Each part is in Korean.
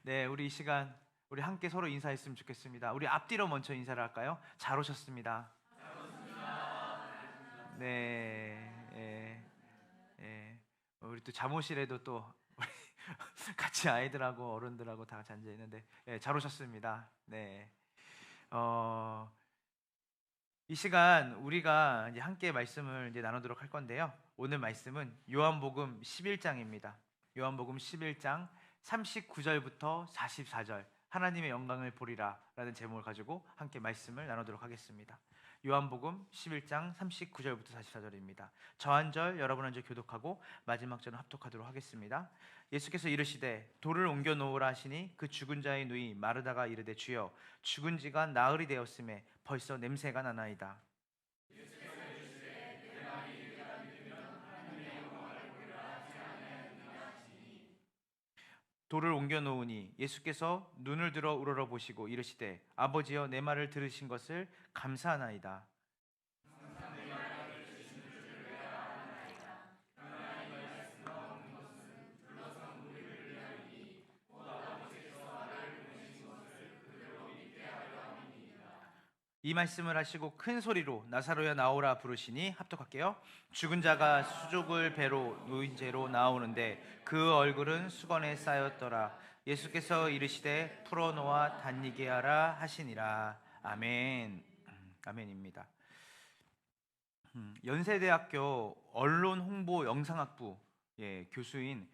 네, 우리 이 시간 우리 함께 서로 인사했으면 좋겠습니다. 우리 앞뒤로 먼저 인사를 할까요? 잘 오셨습니다. 네, 예, 예. 우리 또 잠옷실에도 또 우리 같이 아이들하고 어른들하고 다 같이 앉아 있는데, 예, 잘 오셨습니다. 네, 어, 이 시간 우리가 이제 함께 말씀을 이제 나누도록 할 건데요. 오늘 말씀은 요한복음 11장입니다. 요한복음 11장 39절부터 44절 하나님의 영광을 보리라라는 제목을 가지고 함께 말씀을 나누도록 하겠습니다. 요한복음 11장 39절부터 44절입니다. 저 한 절 여러분 한 절 교독하고 마지막 절은 합독하도록 하겠습니다. 예수께서 이르시되 돌을 옮겨 놓으라 하시니 그 죽은 자의 누이 마르다가 이르되 주여 죽은 지가 나흘이 되었음에 벌써 냄새가 나나이다. 돌을 옮겨 놓으니 예수께서 눈을 들어 우러러 보시고 이르시되 아버지여 내 말을 들으신 것을 감사하나이다. 이 말씀을 하시고 큰 소리로 나사로야 나오라 부르시니 합독할게요. 죽은 자가 수족을 배로 놓인 채로 나오는데 그 얼굴은 수건에 쌓였더라. 예수께서 이르시되 풀어놓아 단니게 하라 하시니라. 아멘. 아멘입니다. 연세대학교 언론홍보영상학부 교수인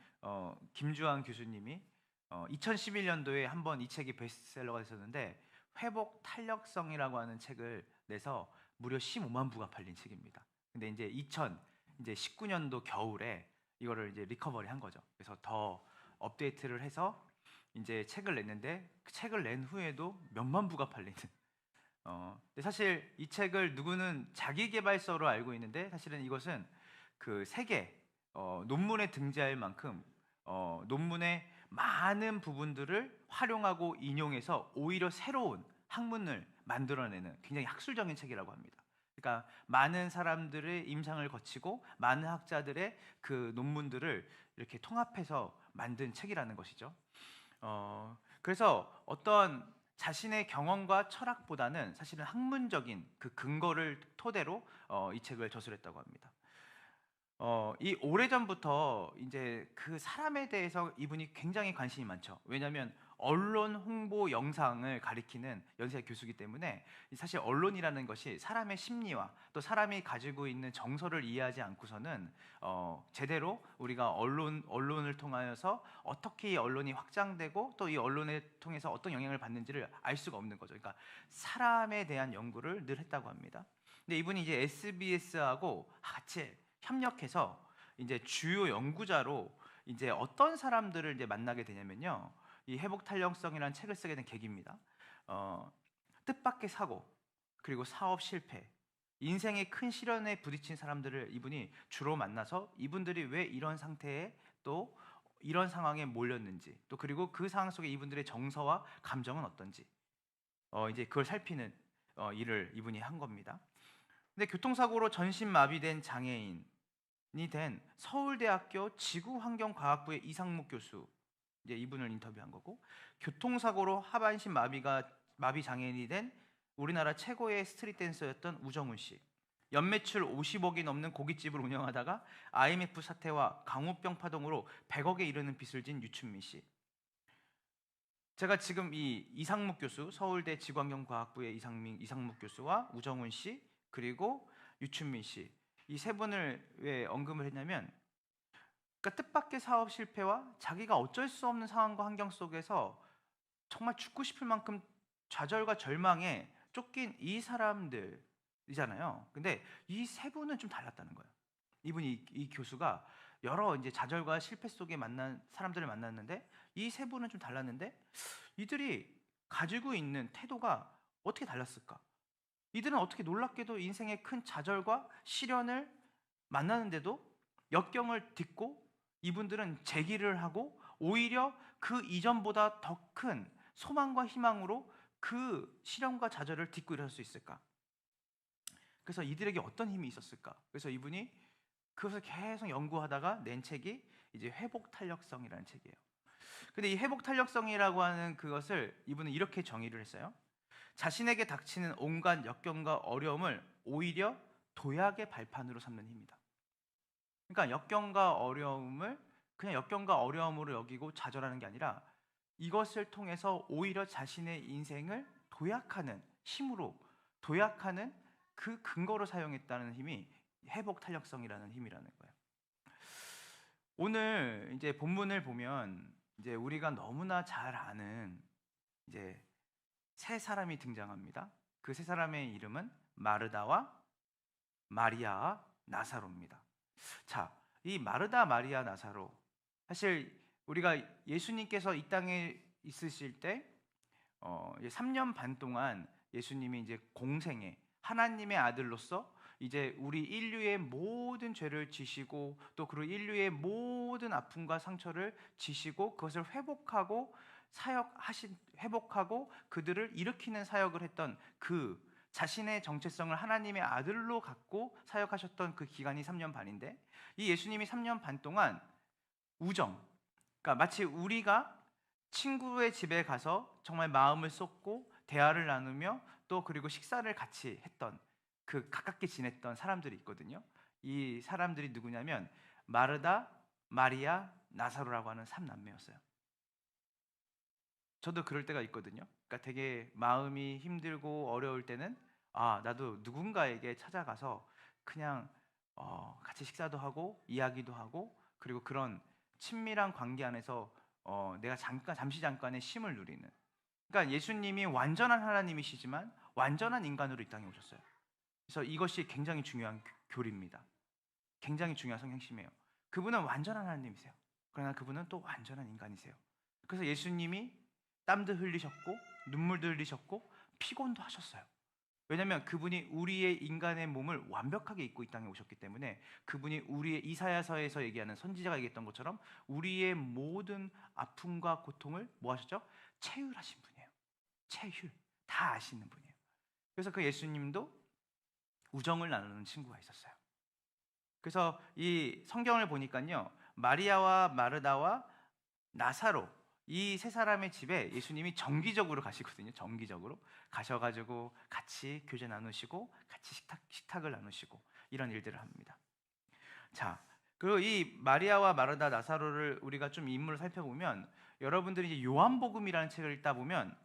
김주환 교수님이 2011년도에 한번 이 책이 베스트셀러가 됐었는데 회복 탄력성이라고 하는 책을 내서 무려 15만 부가 팔린 책입니다. 근데 이제 2019년도 겨울에 이거를 이제 리커버리 한 거죠. 그래서 더 업데이트를 해서 이제 책을 냈는데 그 책을 낸 후에도 몇만 부가 팔리는 근데 사실 이 책을 누구는 자기계발서로 알고 있는데 사실은 이것은 그 세계 논문에 등재할 만큼 논문의 많은 부분들을 활용하고 인용해서 오히려 새로운 학문을 만들어내는 굉장히 학술적인 책이라고 합니다. 그러니까 많은 사람들의 임상을 거치고 많은 학자들의 그 논문들을 이렇게 통합해서 만든 책이라는 것이죠. 그래서 어떤 자신의 경험과 철학보다는 사실은 학문적인 그 근거를 토대로 이 책을 저술했다고 합니다. 이 오래전부터 이제 그 사람에 대해서 이분이 굉장히 관심이 많죠. 왜냐하면 언론 홍보 영상을 가리키는 연세 교수기 때문에 사실 언론이라는 것이 사람의 심리와 또 사람이 가지고 있는 정서를 이해하지 않고서는 제대로 우리가 언론을 통하여서 어떻게 이 언론이 확장되고 또 이 언론을 통해서 어떤 영향을 받는지를 알 수가 없는 거죠. 그러니까 사람에 대한 연구를 늘 했다고 합니다. 근데 이분이 이제 SBS하고 같이 협력해서 이제 주요 연구자로 이제 어떤 사람들을 이제 만나게 되냐면요. 이 회복 탄력성이라는 책을 쓰게 된 계기입니다. 뜻밖의 사고, 그리고 사업 실패, 인생의 큰 시련에 부딪힌 사람들을 이분이 주로 만나서 이분들이 왜 이런 상태에 또 이런 상황에 몰렸는지, 또 그리고 그 상황 속에 이분들의 정서와 감정은 어떤지, 이제 그걸 살피는 일을 이분이 한 겁니다. 근데 교통사고로 전신 마비된 장애인이 된 서울대학교 지구환경과학부의 이상묵 교수, 이제 이분을 인터뷰한 거고, 교통사고로 하반신 마비 장애인이 된 우리나라 최고의 스트릿 댄서였던 우정훈 씨, 연매출 50억이 넘는 고깃집을 운영하다가 IMF 사태와 강우병 파동으로 100억에 이르는 빚을 진 유춘민 씨. 제가 지금 이 이상묵 교수, 서울대 지구환경과학부의 이상묵 교수와 우정훈 씨, 그리고 유춘민 씨, 이 세 분을 왜 언급을 했냐면, 그러니까 뜻밖의 사업 실패와 자기가 어쩔 수 없는 상황과 환경 속에서 정말 죽고 싶을 만큼 좌절과 절망에 쫓긴 이 사람들이잖아요. 근데 이 세 분은 좀 달랐다는 거예요. 이 교수가 여러 이제 좌절과 실패 속에 만난 사람들을 만났는데 이 세 분은 좀 달랐는데 이들이 가지고 있는 태도가 어떻게 달랐을까? 이들은 어떻게 놀랍게도 인생의 큰 좌절과 시련을 만나는데도 역경을 딛고 이분들은 재기를 하고 오히려 그 이전보다 더 큰 소망과 희망으로 그 시련과 좌절을 딛고 일어설 수 있을까? 그래서 이들에게 어떤 힘이 있었을까? 그래서 이분이 그것을 계속 연구하다가 낸 책이 이제 회복 탄력성이라는 책이에요. 근데 이 회복 탄력성이라고 하는 그것을 이분은 이렇게 정의를 했어요. 자신에게 닥치는 온갖 역경과 어려움을 오히려 도약의 발판으로 삼는 힘이다. 그러니까 역경과 어려움을 그냥 역경과 어려움으로 여기고 좌절하는 게 아니라 이것을 통해서 오히려 자신의 인생을 도약하는 힘으로, 도약하는 그 근거로 사용했다는 힘이 회복 탄력성이라는 힘이라는 거예요. 오늘 이제 본문을 보면 이제 우리가 너무나 잘 아는 이제 세 사람이 등장합니다. 그 세 사람의 이름은 마르다와 마리아와 나사로입니다. 자, 이 마르다, 마리아, 나사로, 사실 우리가 예수님께서 이 땅에 있으실 때 3년 반 동안 예수님이 이제 공생애 하나님의 아들로서 이제 우리 인류의 모든 죄를 지시고 또 그리고 인류의 모든 아픔과 상처를 지시고 그것을 회복하고 그들을 일으키는 사역을 했던 그 자신의 정체성을 하나님의 아들로 갖고 사역하셨던 그 기간이 3년 반인데, 이 예수님이 3년 반 동안 우정, 그러니까 마치 우리가 친구의 집에 가서 정말 마음을 쏟고 대화를 나누며 또 그리고 식사를 같이 했던 그 가깝게 지냈던 사람들이 있거든요. 이 사람들이 누구냐면 마르다, 마리아, 나사로라고 하는 3남매였어요. 저도 그럴 때가 있거든요. 그러니까 되게 마음이 힘들고 어려울 때는 나도 누군가에게 찾아가서 그냥 같이 식사도 하고 이야기도 하고 그리고 그런 친밀한 관계 안에서 내가 잠깐의 쉼을 누리는. 그러니까 예수님이 완전한 하나님이시지만 완전한 인간으로 이 땅에 오셨어요. 그래서 이것이 굉장히 중요한 교리입니다. 굉장히 중요한 성향심이에요. 그분은 완전한 하나님이세요. 그러나 그분은 또 완전한 인간이세요. 그래서 예수님이 땀도 흘리셨고 눈물도 흘리셨고 피곤도 하셨어요. 왜냐하면 그분이 우리의 인간의 몸을 완벽하게 입고 이 땅에 오셨기 때문에, 그분이 우리의 이사야서에서 얘기하는 선지자가 얘기했던 것처럼 우리의 모든 아픔과 고통을 뭐 하셨죠? 체휼하신 분이에요. 체휼. 다 아시는 분이에요. 그래서 그 예수님도 우정을 나누는 친구가 있었어요. 그래서 이 성경을 보니까요, 마리아와 마르다와 나사로, 이 세 사람의 집에 예수님이 정기적으로 가시거든요. 정기적으로 가셔가지고 같이 교제 나누시고 같이 식탁을 나누시고 이런 일들을 합니다. 자, 그리고 이 마리아와 마르다, 나사로를 우리가 좀 인물을 살펴보면, 여러분들이 이제 요한복음이라는 책을 읽다 보면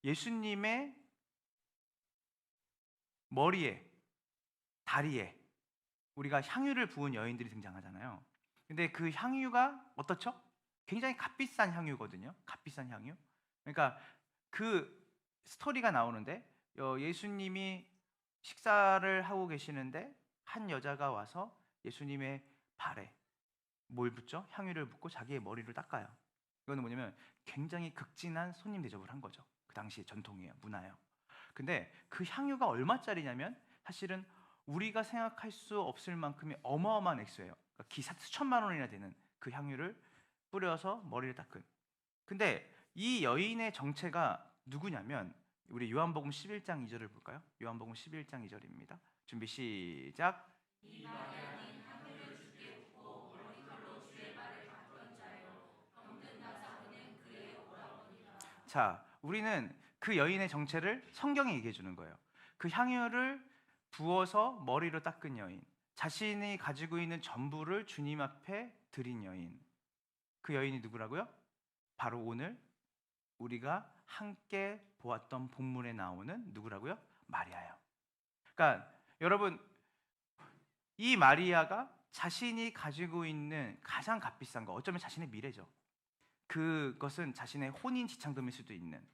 예수님의 머리에, 다리에 우리가 향유를 부은 여인들이 등장하잖아요. 근데 그 향유가 어떻죠? 굉장히 값비싼 향유거든요. 값비싼 향유. 그러니까 그 스토리가 나오는데 예수님이 식사를 하고 계시는데 한 여자가 와서 예수님의 발에 뭘 붓죠? 향유를 붓고 자기의 머리를 닦아요. 이거는 뭐냐면 굉장히 극진한 손님 대접을 한 거죠. 그 당시 전통이에요. 문화예요. 근데 그 향유가 얼마짜리냐면 사실은 우리가 생각할 수 없을 만큼의 어마어마한 액수예요. 그러니까 기사 수천만 원이나 되는 그 향유를 뿌려서 머리를 닦은. 근데 이 여인의 정체가 누구냐면 우리 요한복음 11장 2절을 볼까요? 요한복음 11장 2절입니다. 준비 시작. 자, 우리는 그 여인의 정체를 성경이 얘기해 주는 거예요. 그 향유를 부어서 머리로 닦은 여인, 자신이 가지고 있는 전부를 주님 앞에 드린 여인. 그 여인이 누구라고요? 바로 오늘 우리가 함께 보았던 본문에 나오는 누구라고요? 마리아예요. 그러니까 여러분, 이 마리아가 자신이 가지고 있는 가장 값비싼 거, 어쩌면 자신의 미래죠. 그것은 자신의 혼인 지창금일 수도 있는.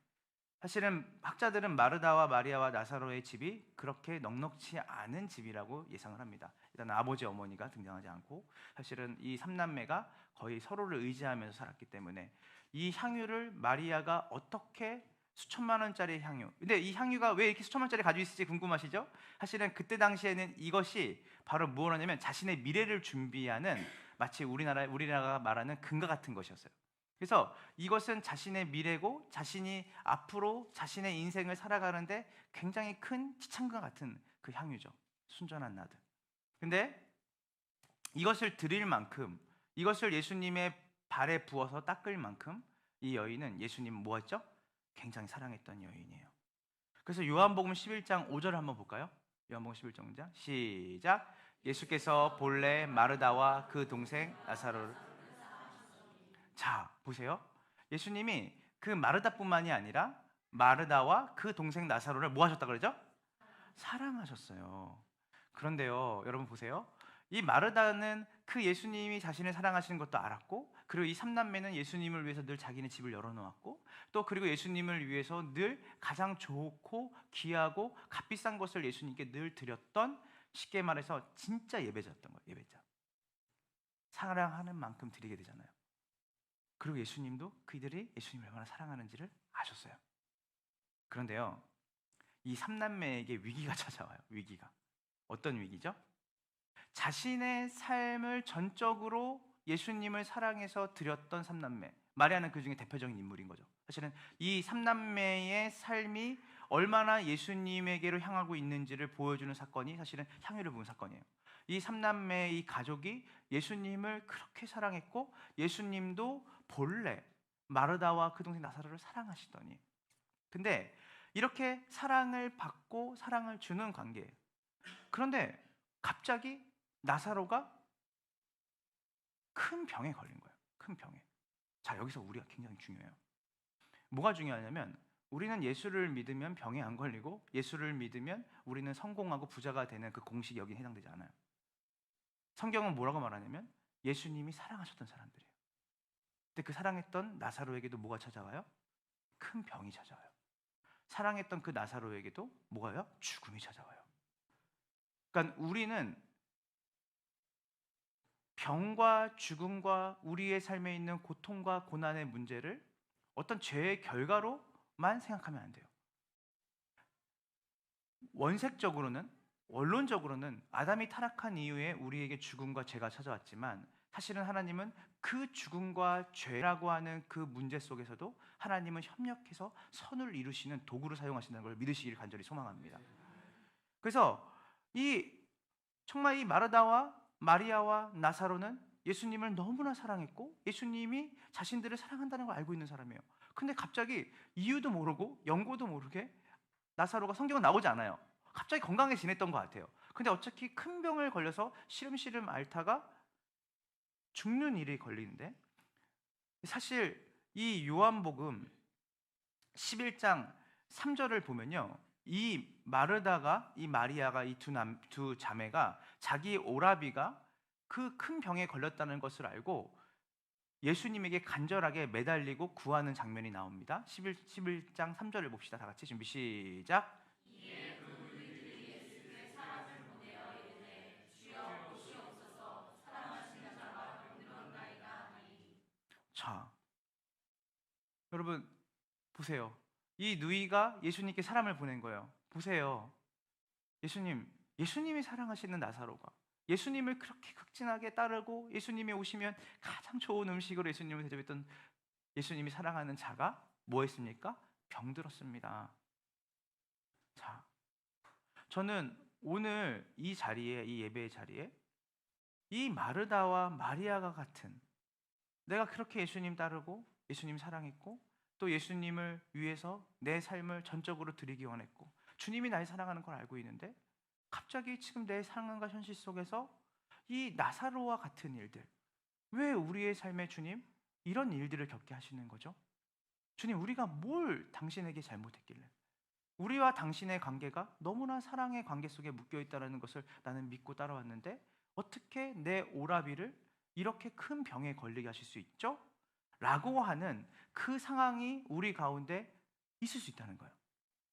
사실은 학자들은 마르다와 마리아와 나사로의 집이 그렇게 넉넉치 않은 집이라고 예상을 합니다. 일단 아버지 어머니가 등장하지 않고 사실은 이 삼남매가 거의 서로를 의지하면서 살았기 때문에 이 향유를 마리아가 어떻게 수천만 원짜리 향유, 근데 이 향유가 왜 이렇게 수천만 원짜리 가지고 있을지 궁금하시죠? 사실은 그때 당시에는 이것이 바로 무엇이냐면 자신의 미래를 준비하는, 마치 우리나라가 말하는 금과 같은 것이었어요. 그래서 이것은 자신의 미래고 자신이 앞으로 자신의 인생을 살아가는데 굉장히 큰 지창과 같은 그 향유죠. 순전한 나드. 근데 이것을 드릴 만큼, 이것을 예수님의 발에 부어서 닦을 만큼 이 여인은 예수님 뭐였죠? 굉장히 사랑했던 여인이에요. 그래서 요한복음 11장 5절을 한번 볼까요? 요한복음 11장 시작. 예수께서 본래 마르다와 그 동생 나사로를, 자 보세요. 예수님이 그 마르다뿐만이 아니라 마르다와 그 동생 나사로를 뭐 하셨다 그러죠? 사랑하셨어요. 그런데요, 여러분 보세요. 이 마르다는 그 예수님이 자신을 사랑하시는 것도 알았고, 그리고 이 삼남매는 예수님을 위해서 늘 자기네 집을 열어놓았고, 또 그리고 예수님을 위해서 늘 가장 좋고 귀하고 값비싼 것을 예수님께 늘 드렸던, 쉽게 말해서 진짜 예배자였던 거예요. 예배자. 사랑하는 만큼 드리게 되잖아요. 그리고 예수님도 그들이 예수님을 얼마나 사랑하는지를 아셨어요. 그런데요, 이 삼남매에게 위기가 찾아와요. 위기가. 어떤 위기죠? 자신의 삶을 전적으로 예수님을 사랑해서 드렸던 삼남매, 마리아는 그 중에 대표적인 인물인 거죠. 사실은 이 삼남매의 삶이 얼마나 예수님에게로 향하고 있는지를 보여주는 사건이 사실은 향유를 부은 사건이에요. 이 삼남매의 이 가족이 예수님을 그렇게 사랑했고, 예수님도 본래 마르다와 그 동생 나사로를 사랑하시더니, 근데 이렇게 사랑을 받고 사랑을 주는 관계예요. 그런데 갑자기 나사로가 큰 병에 걸린 거예요. 큰 병에. 자, 여기서 우리가 굉장히 중요해요. 뭐가 중요하냐면, 우리는 예수를 믿으면 병에 안 걸리고, 예수를 믿으면 우리는 성공하고 부자가 되는 그 공식이 여기 해당되지 않아요. 성경은 뭐라고 말하냐면 예수님이 사랑하셨던 사람들이에요. 근데 그 사랑했던 나사로에게도 뭐가 찾아와요? 큰 병이 찾아와요. 사랑했던 그 나사로에게도 뭐가요? 죽음이 찾아와요. 그러니까 우리는 병과 죽음과 우리의 삶에 있는 고통과 고난의 문제를 어떤 죄의 결과로만 생각하면 안 돼요. 원색적으로는, 원론적으로는 아담이 타락한 이후에 우리에게 죽음과 죄가 찾아왔지만, 사실은 하나님은 그 죽음과 죄라고 하는 그 문제 속에서도 하나님은 협력해서 선을 이루시는 도구로 사용하신다는 걸 믿으시길 간절히 소망합니다. 그래서 정말 이 마르다와 마리아와 나사로는 예수님을 너무나 사랑했고, 예수님이 자신들을 사랑한다는 걸 알고 있는 사람이에요. 근데 갑자기 이유도 모르고 연고도 모르게 나사로가, 성경은 나오지 않아요, 갑자기 건강하게 지냈던 것 같아요. 근데 어차피 큰 병을 걸려서 시름시름 앓다가 죽는 일이 걸리는데, 사실 이 요한복음 11장 3절을 보면요, 이 마르다가, 이 마리아가, 이 두 자매가 자기 오라비가 그 큰 병에 걸렸다는 것을 알고 예수님에게 간절하게 매달리고 구하는 장면이 나옵니다. 11장 3절을 봅시다. 다 같이 준비 시작. 자, 여러분 보세요. 이 누이가 예수님께 사람을 보낸 거예요. 보세요. 예수님이 사랑하시는 나사로가 예수님을 그렇게 극진하게 따르고 예수님이 오시면 가장 좋은 음식으로 예수님을 대접했던 예수님이 사랑하는 자가 뭐 했습니까? 병들었습니다. 자, 저는 오늘 이 자리에, 이 예배의 자리에 이 마르다와 마리아가 같은, 내가 그렇게 예수님 따르고 예수님 사랑했고, 또 예수님을 위해서 내 삶을 전적으로 드리기 원했고, 주님이 날 사랑하는 걸 알고 있는데, 갑자기 지금 내 상황과 현실 속에서 이 나사로와 같은 일들, 왜 우리의 삶에 주님 이런 일들을 겪게 하시는 거죠? 주님, 우리가 뭘 당신에게 잘못했길래? 우리와 당신의 관계가 너무나 사랑의 관계 속에 묶여 있다는 것을 나는 믿고 따라왔는데, 어떻게 내 오라비를 이렇게 큰 병에 걸리게 하실 수 있죠? 라고 하는 그 상황이 우리 가운데 있을 수 있다는 거예요.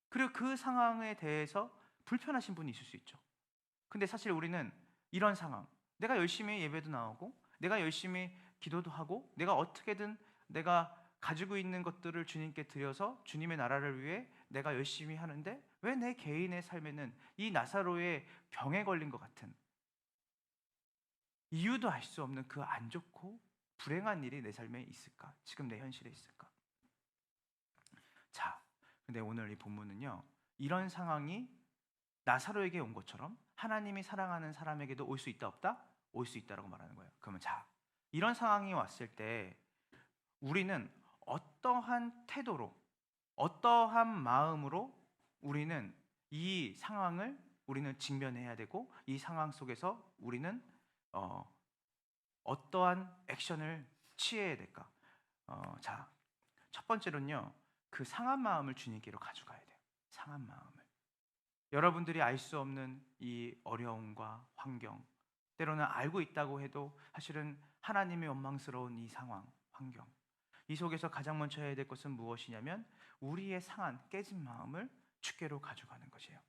그리고 그 상황에 대해서 불편하신 분이 있을 수 있죠. 근데 사실 우리는 이런 상황, 내가 열심히 예배도 나오고, 내가 열심히 기도도 하고, 내가 어떻게든 내가 가지고 있는 것들을 주님께 드려서 주님의 나라를 위해 내가 열심히 하는데, 왜 내 개인의 삶에는 이 나사로의 병에 걸린 것 같은, 이유도 알 수 없는 그 안 좋고 불행한 일이 내 삶에 있을까? 지금 내 현실에 있을까? 자, 근데 오늘 이 본문은요, 이런 상황이 나사로에게 온 것처럼 하나님이 사랑하는 사람에게도 올 수 있다 없다? 올 수 있다라고 말하는 거예요. 그러면 자, 이런 상황이 왔을 때 우리는 어떠한 태도로, 어떠한 마음으로 우리는 이 상황을 우리는 직면해야 되고, 이 상황 속에서 우리는 어떠한 액션을 취해야 될까? 자, 첫 번째로는요, 그 상한 마음을 주님께로 가져가야 돼요. 상한 마음을. 여러분들이 알 수 없는 이 어려움과 환경, 때로는 알고 있다고 해도 사실은 하나님의 원망스러운 이 상황, 환경, 이 속에서 가장 먼저 해야 될 것은 무엇이냐면 우리의 상한 깨진 마음을 주께로 가져가는 것이에요.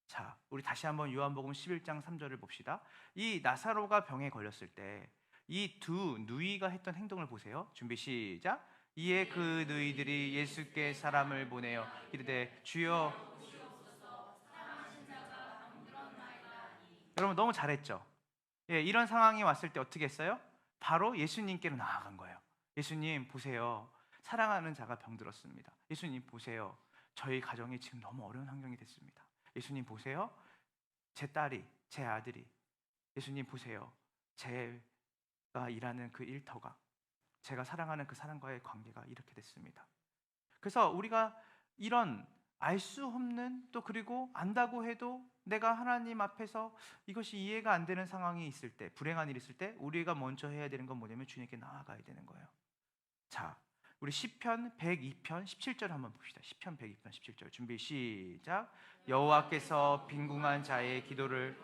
자, 우리 다시 한번 요한복음 11장 3절을 봅시다. 이 나사로가 병에 걸렸을 때 이 두 누이가 했던 행동을 보세요. 준비 시작. 이에 그 누이들이 예수께 사람을 보내어 이르되 주여. 여러분 너무 잘했죠? 예, 이런 상황이 왔을 때 어떻게 했어요? 바로 예수님께로 나아간 거예요. 예수님 보세요. 사랑하는 자가 병들었습니다. 예수님 보세요. 저희 가정이 지금 너무 어려운 환경이 됐습니다. 예수님 보세요. 제 딸이, 제 아들이. 예수님 보세요. 제가 일하는 그 일터가, 제가 사랑하는 그 사람과의 관계가 이렇게 됐습니다. 그래서 우리가 이런 알 수 없는, 또 그리고 안다고 해도 내가 하나님 앞에서 이것이 이해가 안 되는 상황이 있을 때, 불행한 일이 있을 때 우리가 먼저 해야 되는 건 뭐냐면 주님께 나아가야 되는 거예요. 자, 우리 시편 102편 17절 한번 봅시다. 시편 102편 17절 준비 시작. 여호와께서 빈궁한 자의 기도를,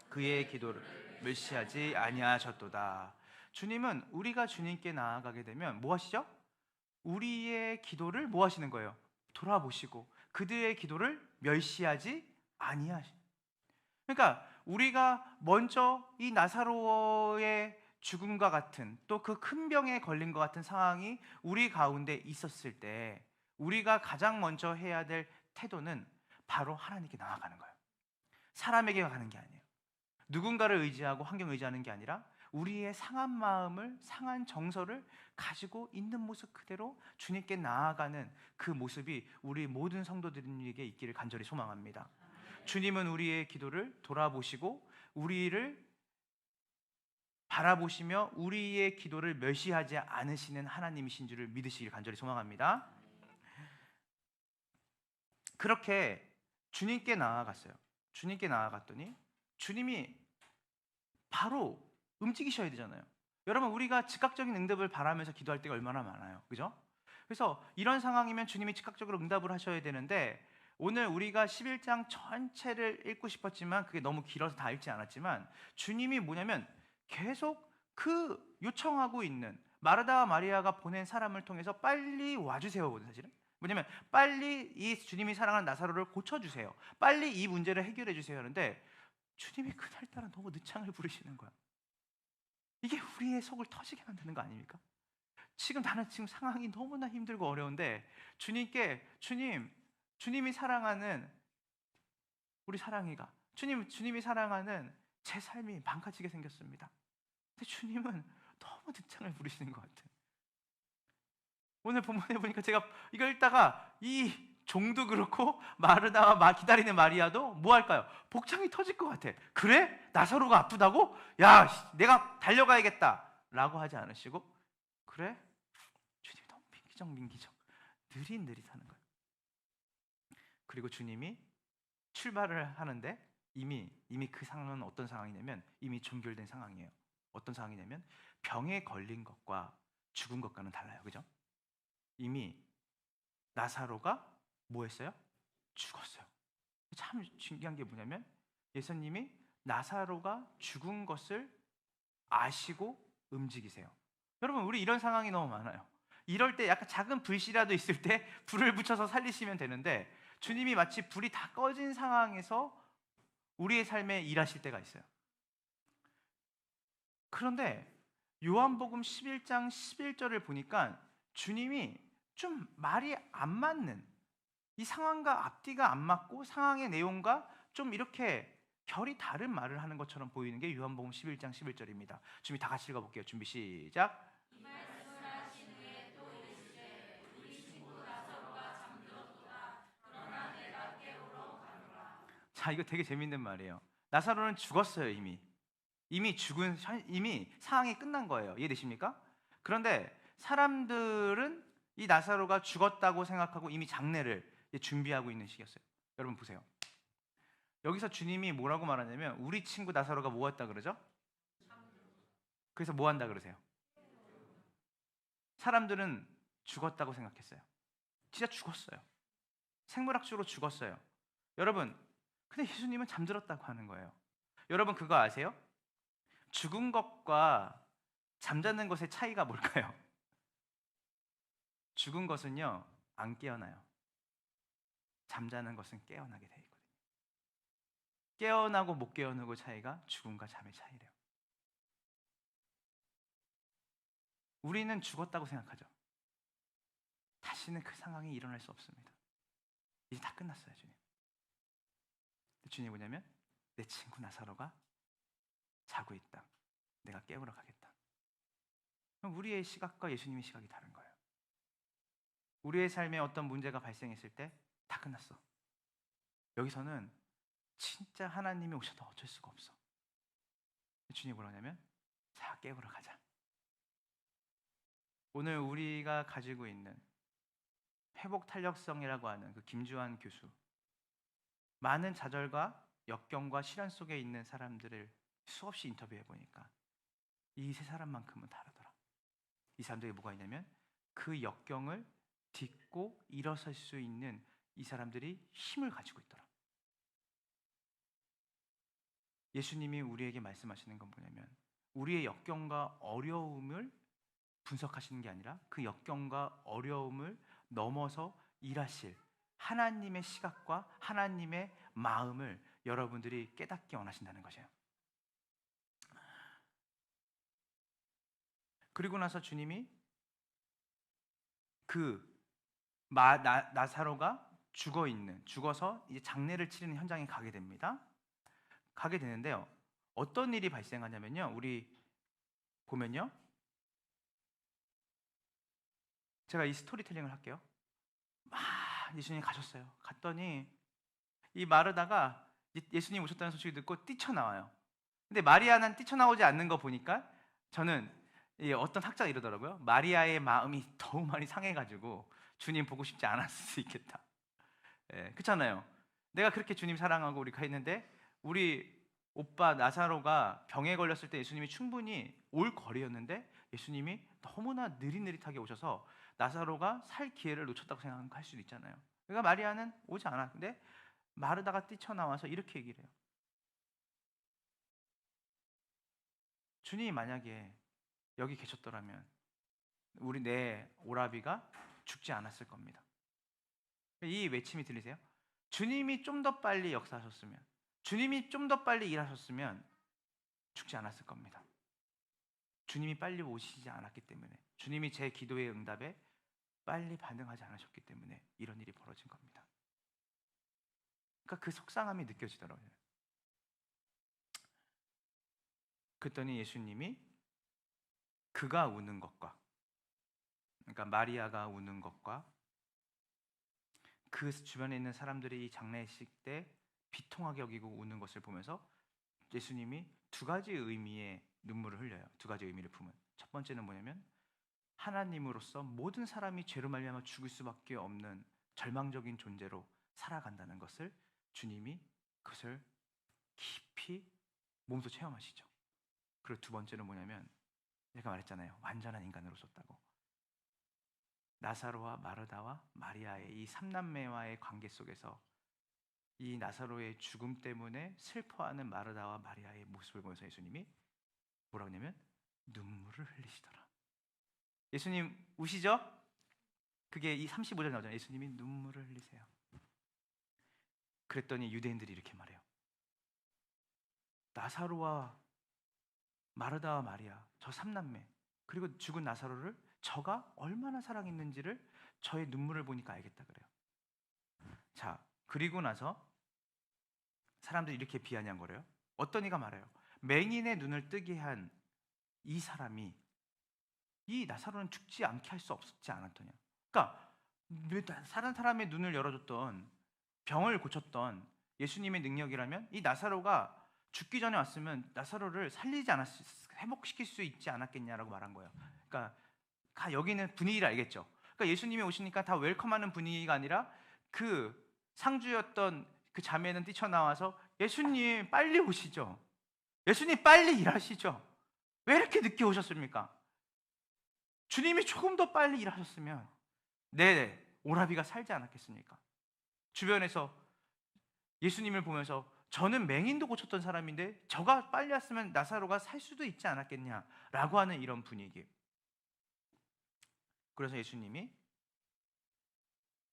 그의 기도를 멸시하지 아니하셨도다. 주님은 우리가 주님께 나아가게 되면 뭐 하시죠? 우리의 기도를 뭐 하시는 거예요? 돌아보시고 그들의 기도를 멸시하지 아니하시. 그러니까 우리가 먼저 이 나사로의 죽음과 같은, 또 그 큰 병에 걸린 것 같은 상황이 우리 가운데 있었을 때 우리가 가장 먼저 해야 될 태도는 바로 하나님께 나아가는 거예요. 사람에게 가는 게 아니에요. 누군가를 의지하고 환경을 의지하는 게 아니라 우리의 상한 마음을, 상한 정서를 가지고 있는 모습 그대로 주님께 나아가는 그 모습이 우리 모든 성도들에게 있기를 간절히 소망합니다. 주님은 우리의 기도를 돌아보시고 우리를 바라보시며 우리의 기도를 멸시하지 않으시는 하나님이신 줄을 믿으시길 간절히 소망합니다. 그렇게 주님께 나아갔어요. 주님께 나아갔더니 주님이 바로 움직이셔야 되잖아요. 여러분, 우리가 즉각적인 응답을 바라면서 기도할 때가 얼마나 많아요, 그죠? 그래서 이런 상황이면 주님이 즉각적으로 응답을 하셔야 되는데, 오늘 우리가 11장 전체를 읽고 싶었지만 그게 너무 길어서 다 읽지 않았지만, 주님이 뭐냐면 계속 그 요청하고 있는 마르다와 마리아가 보낸 사람을 통해서 빨리 와주세요거든요. 사실은 뭐냐면 빨리 이 주님이 사랑하는 나사로를 고쳐주세요, 빨리 이 문제를 해결해 주세요 하는데, 주님이 그날따라 너무 늦창을 부르시는 거야. 이게 우리의 속을 터지게 만드는 거 아닙니까? 나는 지금 상황이 너무나 힘들고 어려운데 주님이 사랑하는 우리 사랑이가, 주님이 사랑하는 제 삶이 망가지게 생겼습니다. 근데 주님은 너무 늦창을 부리시는 것 같아요. 오늘 본문에 보니까 제가 이걸 읽다가 이 종도 그렇고 마르다와 기다리는 마리아도 뭐 할까요? 복창이 터질 것 같아. 그래? 나사로가 아프다고? 야, 내가 달려가야겠다 라고 하지 않으시고, 그래? 주님이 너무 민기적 느릿느릿하는 거예요. 그리고 주님이 출발을 하는데 이미 그 상황은 어떤 상황이냐면 이미 종결된 상황이에요. 어떤 상황이냐면 병에 걸린 것과 죽은 것과는 달라요. 그죠? 이미 나사로가 뭐 했어요? 죽었어요. 참 신기한 게 뭐냐면 예수님이 나사로가 죽은 것을 아시고 움직이세요. 여러분, 우리 이런 상황이 너무 많아요. 이럴 때 약간 작은 불씨라도 있을 때 불을 붙여서 살리시면 되는데, 주님이 마치 불이 다 꺼진 상황에서 우리의 삶에 일하실 때가 있어요. 그런데 요한복음 11장 11절을 보니까 주님이 좀 말이 안 맞는, 이 상황과 앞뒤가 안 맞고 상황의 내용과 좀 이렇게 결이 다른 말을 하는 것처럼 보이는 게 요한복음 11장 11절입니다. 준비 다 같이 읽어볼게요. 준비 시작. 자, 이거 되게 재밌는 말이에요. 나사로는 죽었어요. 이미 상황이 끝난 거예요. 이해되십니까? 그런데 사람들은 이 나사로가 죽었다고 생각하고 이미 장례를 준비하고 있는 시기였어요. 여러분 보세요. 여기서 주님이 뭐라고 말하냐면 우리 친구 나사로가 뭐 했다 그러죠? 그래서 뭐 한다 그러세요? 사람들은 죽었다고 생각했어요. 진짜 죽었어요. 생물학적으로 죽었어요. 여러분, 근데 예수님은 잠들었다고 하는 거예요. 여러분 그거 아세요? 죽은 것과 잠자는 것의 차이가 뭘까요? 죽은 것은요 안 깨어나요. 잠자는 것은 깨어나게 돼 있거든요. 깨어나고 못 깨어나고 차이가 죽음과 잠의 차이래요. 우리는 죽었다고 생각하죠. 다시는 그 상황이 일어날 수 없습니다. 이제 다 끝났어요, 주님. 주님이 뭐냐면 내 친구 나사로가 자고 있다. 내가 깨우러 가겠다. 그럼 우리의 시각과 예수님의 시각이 다른 거예요. 우리의 삶에 어떤 문제가 발생했을 때 다 끝났어. 여기서는 진짜 하나님이 오셔도 어쩔 수가 없어. 주님이 뭐라냐면 자, 깨우러 가자. 오늘 우리가 가지고 있는 회복 탄력성이라고 하는 그 김주환 교수, 많은 좌절과 역경과 시련 속에 있는 사람들을 수없이 인터뷰해 보니까 이 세 사람만큼은 다르더라. 이 사람들이 뭐가 있냐면 그 역경을 딛고 일어설 수 있는 이 사람들이 힘을 가지고 있더라. 예수님이 우리에게 말씀하시는 건 뭐냐면 우리의 역경과 어려움을 분석하시는 게 아니라 그 역경과 어려움을 넘어서 일하실 하나님의 시각과 하나님의 마음을 여러분들이 깨닫기 원하신다는 것이에요. 그리고 나서 주님이 그 나사로가 죽어서 이제 장례를 치르는 현장에 가게 됩니다. 가게 되는데요. 어떤 일이 발생하냐면요. 우리 보면요. 제가 이 스토리텔링을 할게요. 막 예수님이 가셨어요. 갔더니 이 마르다가 예수님 오셨다는 소식을 듣고 뛰쳐나와요. 근데 마리아는 뛰쳐나오지 않는 거 보니까 저는 어떤 학자가 이러더라고요. 마리아의 마음이 더욱 많이 상해가지고 주님 보고 싶지 않았을 수 있겠다. 예, 그렇잖아요. 내가 그렇게 주님 사랑하고 우리가 했는데 우리 오빠 나사로가 병에 걸렸을 때 예수님이 충분히 올 거리였는데 예수님이 너무나 느릿느릿하게 오셔서 나사로가 살 기회를 놓쳤다고 생각할 수도 있잖아요. 그러니까 마리아는 오지 않았는데 마르다가 뛰쳐나와서 이렇게 얘기를 해요. 주님이 만약에 여기 계셨더라면 우리 내 오라비가 죽지 않았을 겁니다. 이 외침이 들리세요? 주님이 좀 더 빨리 역사하셨으면, 주님이 좀 더 빨리 일하셨으면 죽지 않았을 겁니다. 주님이 빨리 오시지 않았기 때문에, 주님이 제 기도의 응답에 빨리 반응하지 않으셨기 때문에 이런 일이 벌어진 겁니다. 그러니까 그 속상함이 느껴지더라고요. 그랬더니 예수님이 그가 우는 것과, 그러니까 마리아가 우는 것과 그 주변에 있는 사람들이 이 장례식 때 비통하게 여기고 우는 것을 보면서 예수님이 두 가지 의미의 눈물을 흘려요. 두 가지 의미를 품은. 첫 번째는 뭐냐면 하나님으로서 모든 사람이 죄로 말미암아 죽을 수밖에 없는 절망적인 존재로 살아간다는 것을 주님이 그것을 깊이 몸소 체험하시죠. 그리고 두 번째는 뭐냐면 제가 말했잖아요. 완전한 인간으로 썼다고. 나사로와 마르다와 마리아의 이 삼남매와의 관계 속에서 이 나사로의 죽음 때문에 슬퍼하는 마르다와 마리아의 모습을 보면서 예수님이 뭐라고 하냐면 눈물을 흘리시더라. 예수님 우시죠? 그게 이 35절 나오잖아요. 예수님이 눈물을 흘리세요. 그랬더니 유대인들이 이렇게 말해요. 나사로와 마르다와 마리아 저 삼남매 그리고 죽은 나사로를 저가 얼마나 사랑했는지를 저의 눈물을 보니까 알겠다 그래요. 자, 그리고 나서 사람들이 이렇게 비아냥거려요. 어떤 이가 말해요. 맹인의 눈을 뜨게 한 이 사람이 이 나사로는 죽지 않게 할 수 없었지 않았더냐. 그러니까 다른 사람의 눈을 열어줬던 병을 고쳤던 예수님의 능력이라면 이 나사로가 죽기 전에 왔으면 나사로를 살리지 않았 회복시킬 수 있지 않았겠냐라고 말한 거예요. 그러니까 여기는 분위기를 알겠죠. 그러니까 예수님이 오시니까 다 웰컴하는 분위기가 아니라 그 상주였던 그 자매는 뛰쳐나와서 예수님 빨리 오시죠. 예수님 빨리 일하시죠. 왜 이렇게 늦게 오셨습니까? 주님이 조금 더 빨리 일하셨으면 내 오라비가 살지 않았겠습니까? 주변에서 예수님을 보면서 저는 맹인도 고쳤던 사람인데 저가 빨리 왔으면 나사로가 살 수도 있지 않았겠냐라고 하는 이런 분위기. 그래서 예수님이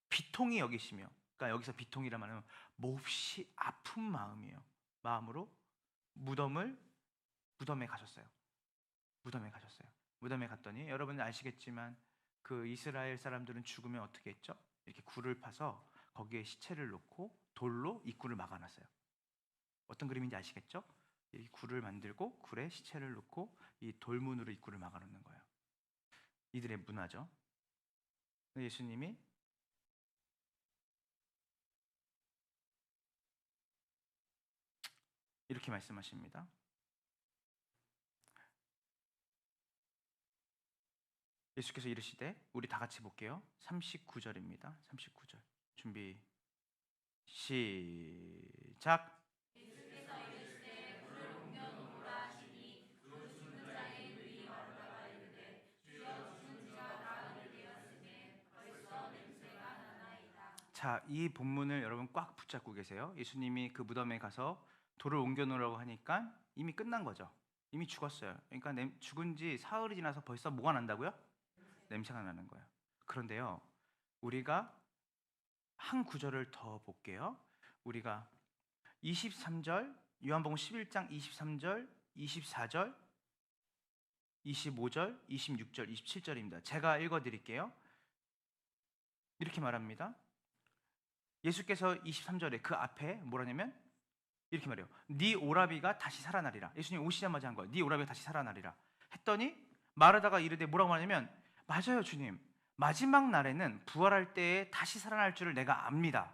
비통히 여기시며, 그러니까 여기서 비통이라 말하면 몹시 아픈 마음으로 무덤에 가셨어요. 무덤에 갔더니 여러분 아시겠지만 그 이스라엘 사람들은 죽으면 어떻게 했죠? 이렇게 굴을 파서 거기에 시체를 놓고 돌로 입구를 막아놨어요. 어떤 그림인지 아시겠죠? 이 굴을 만들고 굴에 시체를 놓고 이 돌문으로 입구를 막아놓는 거예요. 이들의 문화죠. 예수님이 이렇게 말씀하십니다. 예수께서 이르시되, 우리 다 같이 볼게요. 39절입니다. 39절. 준비 시작. 자, 이 본문을 여러분 꽉 붙잡고 계세요. 예수님이 그 무덤에 가서 돌을 옮겨 놓으라고 하니까 이미 끝난 거죠. 이미 죽었어요. 그러니까 죽은 지 사흘이 지나서 벌써 뭐가 난다고요? 냄새가 나는 거예요. 그런데요, 우리가 한 구절을 더 볼게요. 우리가 23절, 요한복음 11장 23절, 24절, 25절, 26절, 27절입니다. 제가 읽어드릴게요. 이렇게 말합니다. 예수께서 23절에 그 앞에 뭐라냐면 이렇게 말해요. 네 오라비가 다시 살아나리라. 예수님 오시자마자 한 거예요. 네 오라비가 다시 살아나리라 했더니 마르다가 이르되 뭐라고 말하냐면, 맞아요 주님, 마지막 날에는 부활할 때에 다시 살아날 줄을 내가 압니다.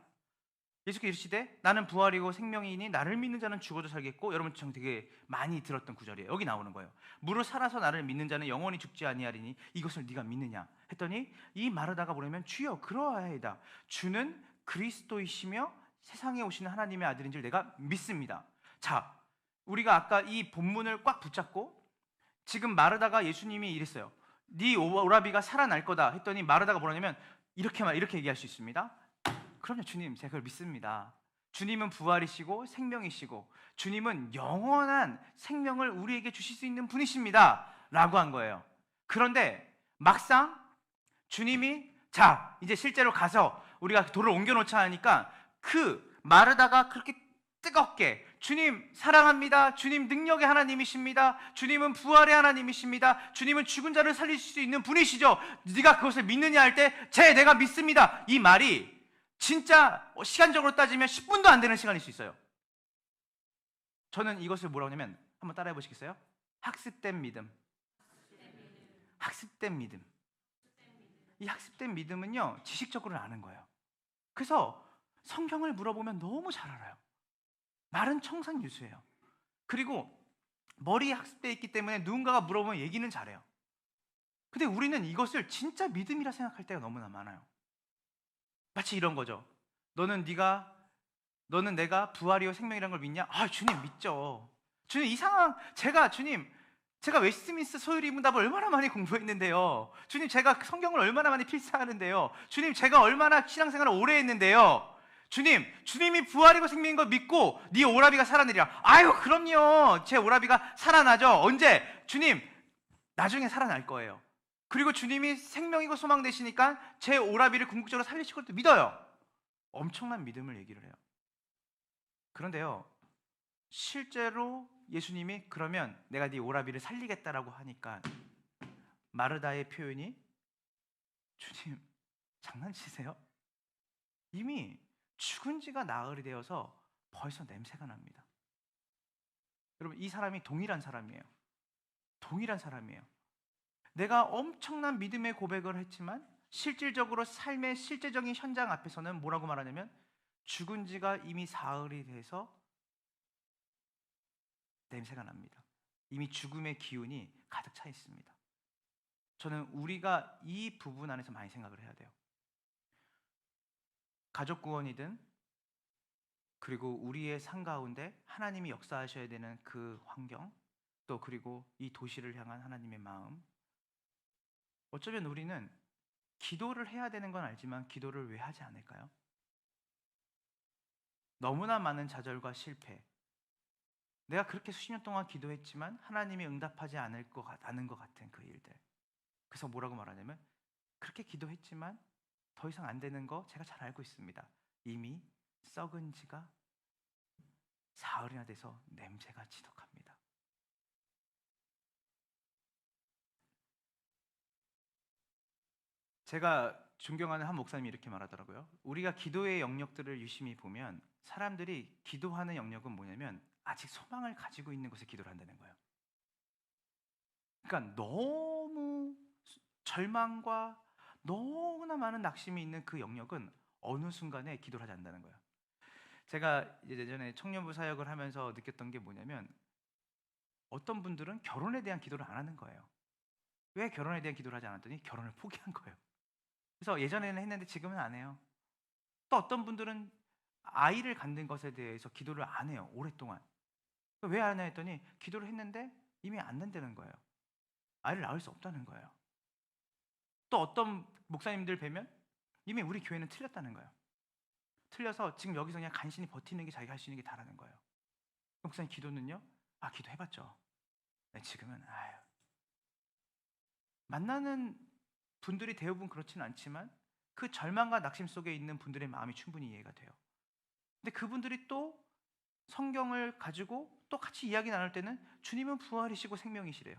예수께서 이르시되 나는 부활이고 생명이니 나를 믿는 자는 죽어도 살겠고, 여러분 참 되게 많이 들었던 구절이에요. 여기 나오는 거예요. 무릇 살아서 나를 믿는 자는 영원히 죽지 아니하리니 이것을 네가 믿느냐 했더니 이 마르다가 뭐냐면, 주여 그러하이다. 주는 그리스도이시며 세상에 오시는 하나님의 아들인 줄 내가 믿습니다. 자, 우리가 아까 이 본문을 꽉 붙잡고 지금 마르다가 예수님이 이랬어요. 네 오라비가 살아날 거다 했더니 마르다가 뭐라냐면 이렇게 얘기할 수 있습니다. 그럼요 주님, 제가 그걸 믿습니다. 주님은 부활이시고 생명이시고 주님은 영원한 생명을 우리에게 주실 수 있는 분이십니다 라고 한 거예요. 그런데 막상 주님이 자 이제 실제로 가서 우리가 돌을 옮겨놓자 하니까 그 마르다가 그렇게 뜨겁게 주님 사랑합니다, 주님 능력의 하나님이십니다, 주님은 부활의 하나님이십니다, 주님은 죽은 자를 살리실 수 있는 분이시죠, 네가 그것을 믿느냐 할 때 내가 믿습니다, 이 말이 진짜 시간적으로 따지면 10분도 안 되는 시간일 수 있어요. 저는 이것을 뭐라고 하냐면, 한번 따라해 보시겠어요? 학습된 믿음. 학습된 믿음. 이 학습된 믿음은요, 지식적으로는 아는 거예요. 그래서 성경을 물어보면 너무 잘 알아요. 말은 청산유수예요. 그리고 머리에 학습되어 있기 때문에 누군가가 물어보면 얘기는 잘해요. 근데 우리는 이것을 진짜 믿음이라 생각할 때가 너무나 많아요. 마치 이런 거죠. 너는 내가 부활이요 생명이라는 걸 믿냐? 아 주님 믿죠. 주님 이 상황 제가 웨스트민스터 소유리 문답을 얼마나 많이 공부했는데요. 주님 제가 성경을 얼마나 많이 필사하는데요. 주님 제가 얼마나 신앙생활을 오래 했는데요. 주님이 부활이고 생명인 걸 믿고 네 오라비가 살아내리라. 아유 그럼요, 제 오라비가 살아나죠. 언제? 주님 나중에 살아날 거예요. 그리고 주님이 생명이고 소망 되시니까 제 오라비를 궁극적으로 살리실 것도 믿어요. 엄청난 믿음을 얘기를 해요. 그런데요, 실제로 예수님이 그러면 내가 네 오라비를 살리겠다라고 하니까 마르다의 표현이, 주님 장난치세요? 이미 죽은 지가 나흘이 되어서 벌써 냄새가 납니다. 여러분 이 사람이 동일한 사람이에요. 내가 엄청난 믿음의 고백을 했지만 실질적으로 삶의 실제적인 현장 앞에서는 뭐라고 말하냐면, 죽은 지가 이미 사흘이 돼서 냄새가 납니다. 이미 죽음의 기운이 가득 차 있습니다. 저는 우리가 이 부분 안에서 많이 생각을 해야 돼요. 가족 구원이든 그리고 우리의 삶 가운데 하나님이 역사하셔야 되는 그 환경, 또 그리고 이 도시를 향한 하나님의 마음. 어쩌면 우리는 기도를 해야 되는 건 알지만 기도를 왜 하지 않을까요? 너무나 많은 좌절과 실패. 내가 그렇게 수십 년 동안 기도했지만 하나님이 응답하지 않은 것 같은 그 일들. 그래서 뭐라고 말하냐면, 그렇게 기도했지만 더 이상 안 되는 거 제가 잘 알고 있습니다. 이미 썩은 지가 사흘이나 돼서 냄새가 지독합니다. 제가 존경하는 한 목사님이 이렇게 말하더라고요. 우리가 기도의 영역들을 유심히 보면 사람들이 기도하는 영역은 뭐냐면 아직 소망을 가지고 있는 것에 기도를 한다는 거예요. 그러니까 너무 절망과 너무나 많은 낙심이 있는 그 영역은 어느 순간에 기도를 하지 않는다는 거예요. 제가 예전에 청년부 사역을 하면서 느꼈던 게 뭐냐면, 어떤 분들은 결혼에 대한 기도를 안 하는 거예요. 왜 결혼에 대한 기도를 하지 않았더니 결혼을 포기한 거예요. 그래서 예전에는 했는데 지금은 안 해요. 또 어떤 분들은 아이를 갖는 것에 대해서 기도를 안 해요, 오랫동안. 왜 안 했더니 기도를 했는데 이미 안 된다는 거예요. 아이를 낳을 수 없다는 거예요. 또 어떤 목사님들 뵈면 이미 우리 교회는 틀렸다는 거예요. 틀려서 지금 여기서 그냥 간신히 버티는 게 자기가 할 수 있는 게 다라는 거예요. 목사님 기도는요? 아, 기도해봤죠. 네, 지금은 만나는 분들이 대부분 그렇지는 않지만 그 절망과 낙심 속에 있는 분들의 마음이 충분히 이해가 돼요. 근데 그분들이 또 성경을 가지고 또 같이 이야기 나눌 때는 주님은 부활이시고 생명이시래요.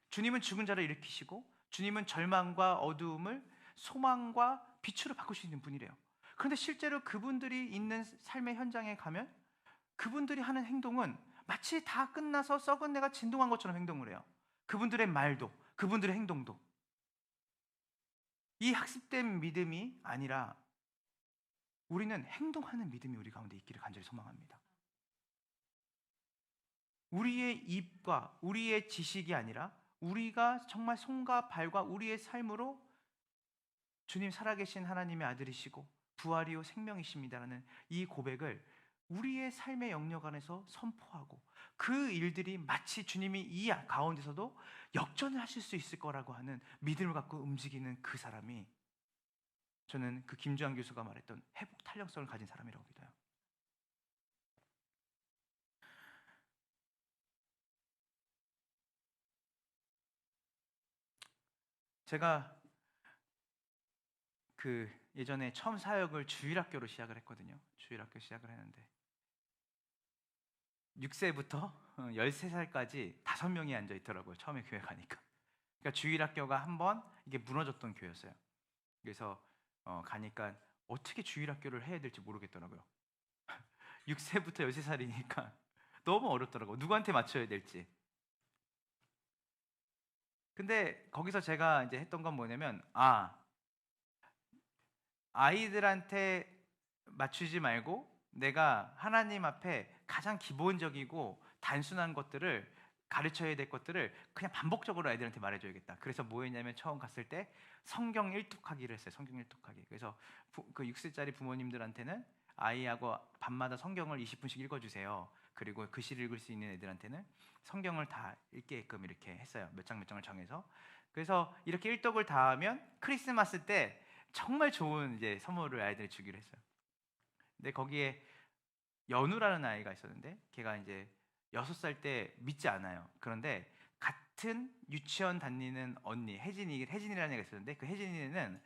주님은 죽은 자를 일으키시고 주님은 절망과 어두움을 소망과 빛으로 바꿀 수 있는 분이래요. 그런데 실제로 그분들이 있는 삶의 현장에 가면 그분들이 하는 행동은 마치 다 끝나서 썩은 내가 진동한 것처럼 행동을 해요. 그분들의 말도, 그분들의 행동도. 이 학습된 믿음이 아니라 우리는 행동하는 믿음이 우리 가운데 있기를 간절히 소망합니다. 우리의 입과 우리의 지식이 아니라 우리가 정말 손과 발과 우리의 삶으로 주님 살아계신 하나님의 아들이시고 부활이요 생명이십니다라는 이 고백을 우리의 삶의 영역 안에서 선포하고, 그 일들이 마치 주님이 이 가운데서도 역전을 하실 수 있을 거라고 하는 믿음을 갖고 움직이는 그 사람이, 저는 그 김주환 교수가 말했던 회복 탄력성을 가진 사람이라고 믿어요. 제가 그 예전에 처음 사역을 주일학교로 시작을 했거든요. 주일학교 시작을 했는데 6세부터 13살까지 5명이 앉아 있더라고요. 처음에 교회 가니까. 그러니까 주일학교가 한번 이게 무너졌던 교회였어요. 그래서 가니까 어떻게 주일학교를 해야 될지 모르겠더라고요. 6세부터 13살이니까 너무 어렵더라고요. 누구한테 맞춰야 될지. 근데 거기서 제가 이제 했던 건 뭐냐면, 아이들한테 맞추지 말고 내가 하나님 앞에 가장 기본적이고 단순한 것들을, 가르쳐야 될 것들을 그냥 반복적으로 아이들한테 말해줘야겠다. 그래서 뭐 했냐면 처음 갔을 때 성경 일독하기를 했어요. 성경 일독하기. 그래서 그 6세짜리 부모님들한테는 아이하고 밤마다 성경을 20분씩 읽어주세요. 그리고 글씨를 읽을 수 있는 애들한테는 성경을 다 읽게끔 이렇게 했어요. 몇 장 몇 장을 정해서. 그래서 이렇게 일독을 다 하면 크리스마스 때 정말 좋은 이제 선물을 아이들이 주기로 했어요. 근데 거기에 연우라는 아이가 있었는데, 걔가 이제 6살 때 믿지 않아요. 그런데 같은 유치원 다니는 언니 혜진이라는 애가 있었는데, 그 혜진이는